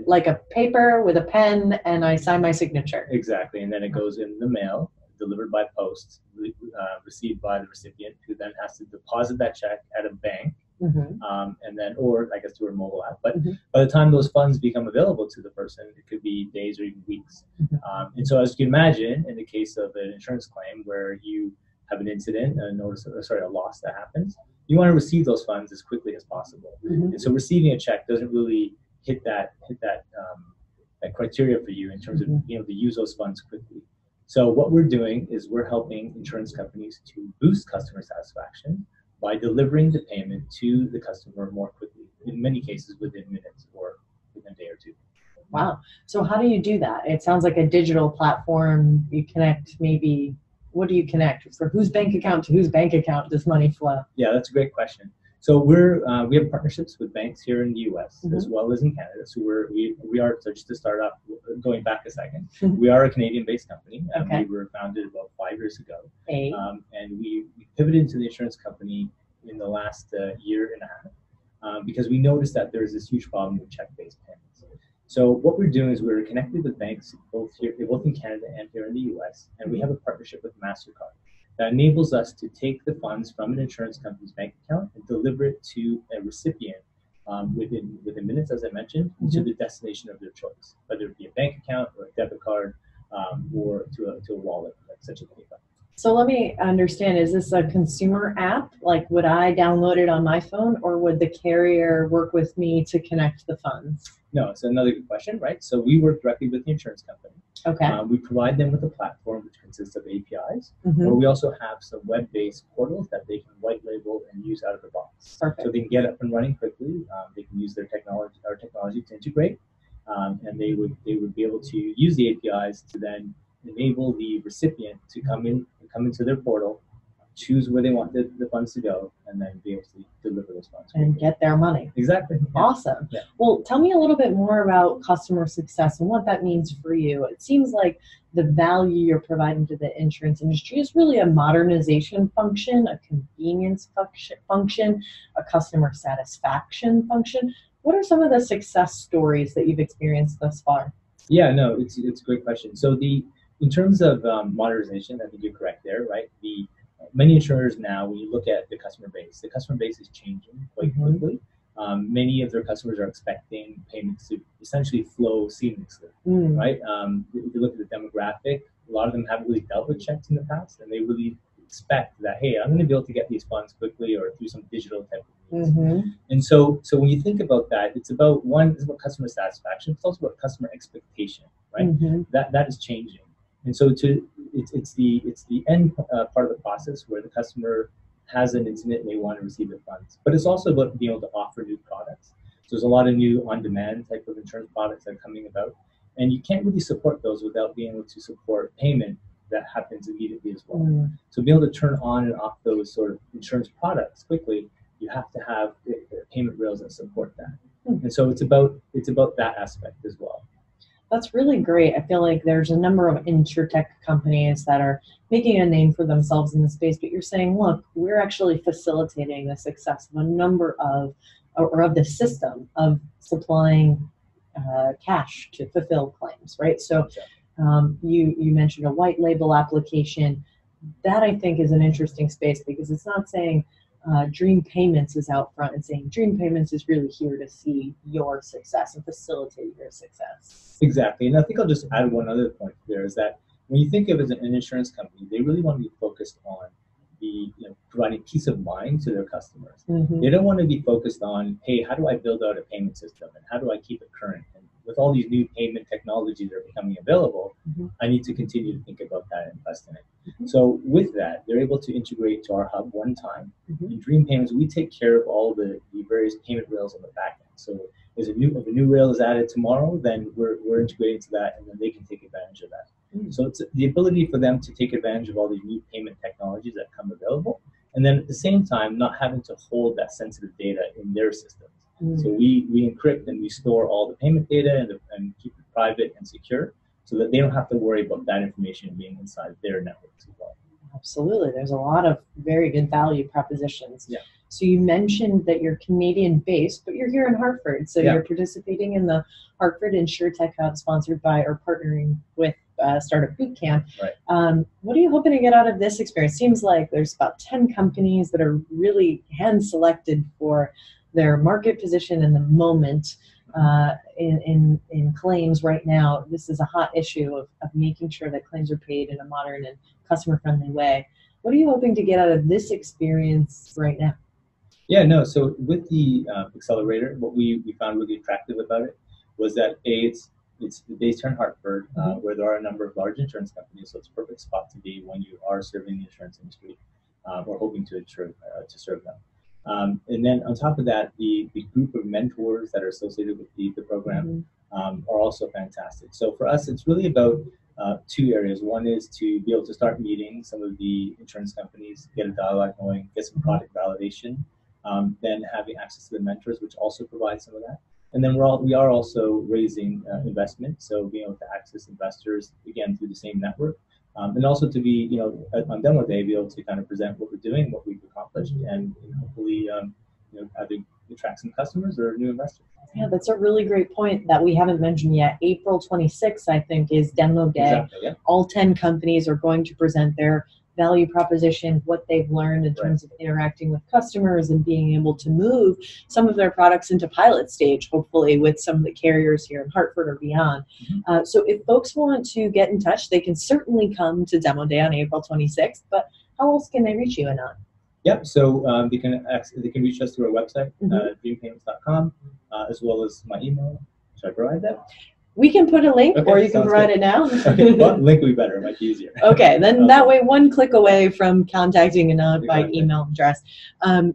Like a paper with a pen and I sign my signature. Exactly. And then it goes in the mail, delivered by post, received by the recipient, who then has to deposit that check at a bank. And then, or I guess through a mobile app. But by the time those funds become available to the person, it could be days or even weeks. And so, as you can imagine, in the case of an insurance claim where you have an incident, a loss that happens, you want to receive those funds as quickly as possible. And so, receiving a check doesn't really hit that criteria for you in terms of being able to use those funds quickly. So, what we're doing is we're helping insurance companies to boost customer satisfaction by delivering the payment to the customer more quickly, in many cases within minutes or within a day or two. Wow. So how do you do that? It sounds like a digital platform. You connect maybe, what do you connect? For whose bank account to whose bank account does money flow? Yeah, that's a great question. So we have partnerships with banks here in the U.S. as well as in Canada. So we are, so just to start off, going back a second, we are a Canadian-based company. We were founded about 5 years ago, and we pivoted to the insurance company in the last year and a half because we noticed that there's this huge problem with check-based payments. So what we're doing is we're connected with banks both in Canada and here in the U.S. and we have a partnership with MasterCard that enables us to take the funds from an insurance company's bank account and deliver it to a recipient within minutes, as I mentioned, to the destination of their choice, whether it be a bank account or a debit card or to a wallet, like such as PayPal. So let me understand, is this a consumer app? Like, would I download it on my phone, or would the carrier work with me to connect the funds? No, it's another good question, right? So we work directly with the insurance company. Okay. We provide them with a platform which consists of APIs, or we also have some web-based portals that they can white label and use out of the box. Perfect. So they can get up and running quickly. They can use our technology to integrate, and they would be able to use the APIs to then enable the recipient to come into their portal, choose where they want the funds to go, and then be able to deliver those funds and get their money. Exactly. Yeah. Awesome. Yeah. Well, tell me a little bit more about customer success and what that means for you. It seems like the value you're providing to the insurance industry is really a modernization function, a convenience function, a customer satisfaction function. What are some of the success stories that you've experienced thus far? Yeah, no, it's a great question. So in terms of modernization, I think you're correct there, right? Many insurers now, when you look at the customer base is changing quite quickly. Many of their customers are expecting payments to essentially flow seamlessly, right? If you look at the demographic, a lot of them haven't really dealt with checks in the past, and they really expect that, hey, I'm going to be able to get these funds quickly or through some digital type of means. And so when you think about that, it's about customer satisfaction. It's also about customer expectation, right? That is changing. And so it's the end part of the process where the customer has an incident and they want to receive their funds. But it's also about being able to offer new products. So there's a lot of new on-demand type of insurance products that are coming about. And you can't really support those without being able to support payment that happens immediately as well. So being able to turn on and off those sort of insurance products quickly, you have to have payment rails that support that. And so it's about that aspect as well. That's really great. I feel like there's a number of insurtech companies that are making a name for themselves in the space, but you're saying, look, we're actually facilitating the success of a number of the system of supplying cash to fulfill claims, right? So you mentioned a white label application. That, I think, is an interesting space because it's not saying Dream Payments is out front and saying Dream Payments is really here to see your success and facilitate your success. Exactly. And I think I'll just add one other point there is that when you think of it as an insurance company, they really want to be focused on providing peace of mind to their customers. They don't want to be focused on, hey, how do I build out a payment system and how do I keep it current? And with all these new payment technologies that are becoming available, I need to continue to think about that and invest in it. So with that, they're able to integrate to our hub one time. In Dream Payments, we take care of all the various payment rails on the back end. So if a new rail is added tomorrow, then we're integrating to that, and then they can take advantage of that. So it's the ability for them to take advantage of all these new payment technologies that come available, and then at the same time, not having to hold that sensitive data in their systems. So we encrypt and we store all the payment data and keep it private and secure so that they don't have to worry about that information being inside their networks as well. Absolutely. There's a lot of very good value propositions. Yeah. So you mentioned that you're Canadian-based, but you're here in Hartford. So you're participating in the Hartford Insurtech Hub sponsored by or partnering with Startup Bootcamp. Right. What are you hoping to get out of this experience? Seems like there's about 10 companies that are really hand-selected for their market position in the moment in claims right now. This is a hot issue of making sure that claims are paid in a modern and customer-friendly way. What are you hoping to get out of this experience right now? Yeah, no, so with the accelerator, what we found really attractive about it was that it's based here in Hartford, where there are a number of large insurance companies, so it's a perfect spot to be when you are serving the insurance industry or hoping to serve them. And then on top of that, the group of mentors that are associated with the program, are also fantastic. So for us, it's really about two areas. One is to be able to start meeting some of the insurance companies, get a dialogue going, get some product validation, then having access to the mentors, which also provides some of that. And then we are also raising investment, so being able to access investors, again, through the same network. And also to be, on demo day, be able to kind of present what we're doing, what we've accomplished, and hopefully, either attract some customers or new investors. Yeah, that's a really great point that we haven't mentioned yet. April 26th, I think, is demo day. Exactly, yeah. All 10 companies are going to present their value proposition, what they've learned in terms of interacting with customers and being able to move some of their products into pilot stage, hopefully with some of the carriers here in Hartford or beyond. So if folks want to get in touch, they can certainly come to Demo Day on April 26th, but how else can they reach you, Anand? Yep, so they can reach us through our website, dreampayments.com, as well as my email. Should I provide that? We can put a link, okay, or you can provide it now. Okay, well, link would be better. It might be easier. Okay, then that way, one click away from contacting Anand by email address.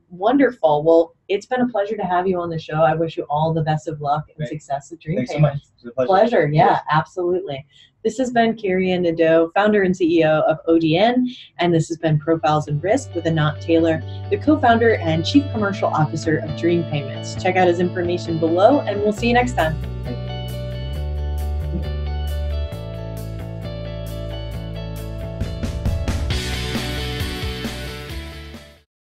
Wonderful. Well, it's been a pleasure to have you on the show. I wish you all the best of luck and success at Dream Thanks Payments. so much. It's a Pleasure. Yeah, absolutely. This has been Carey Anne Nadeau, founder and CEO of ODN, and this has been Profiles in Risk with Anand Taylor, the co-founder and chief commercial officer of Dream Payments. Check out his information below, and we'll see you next time.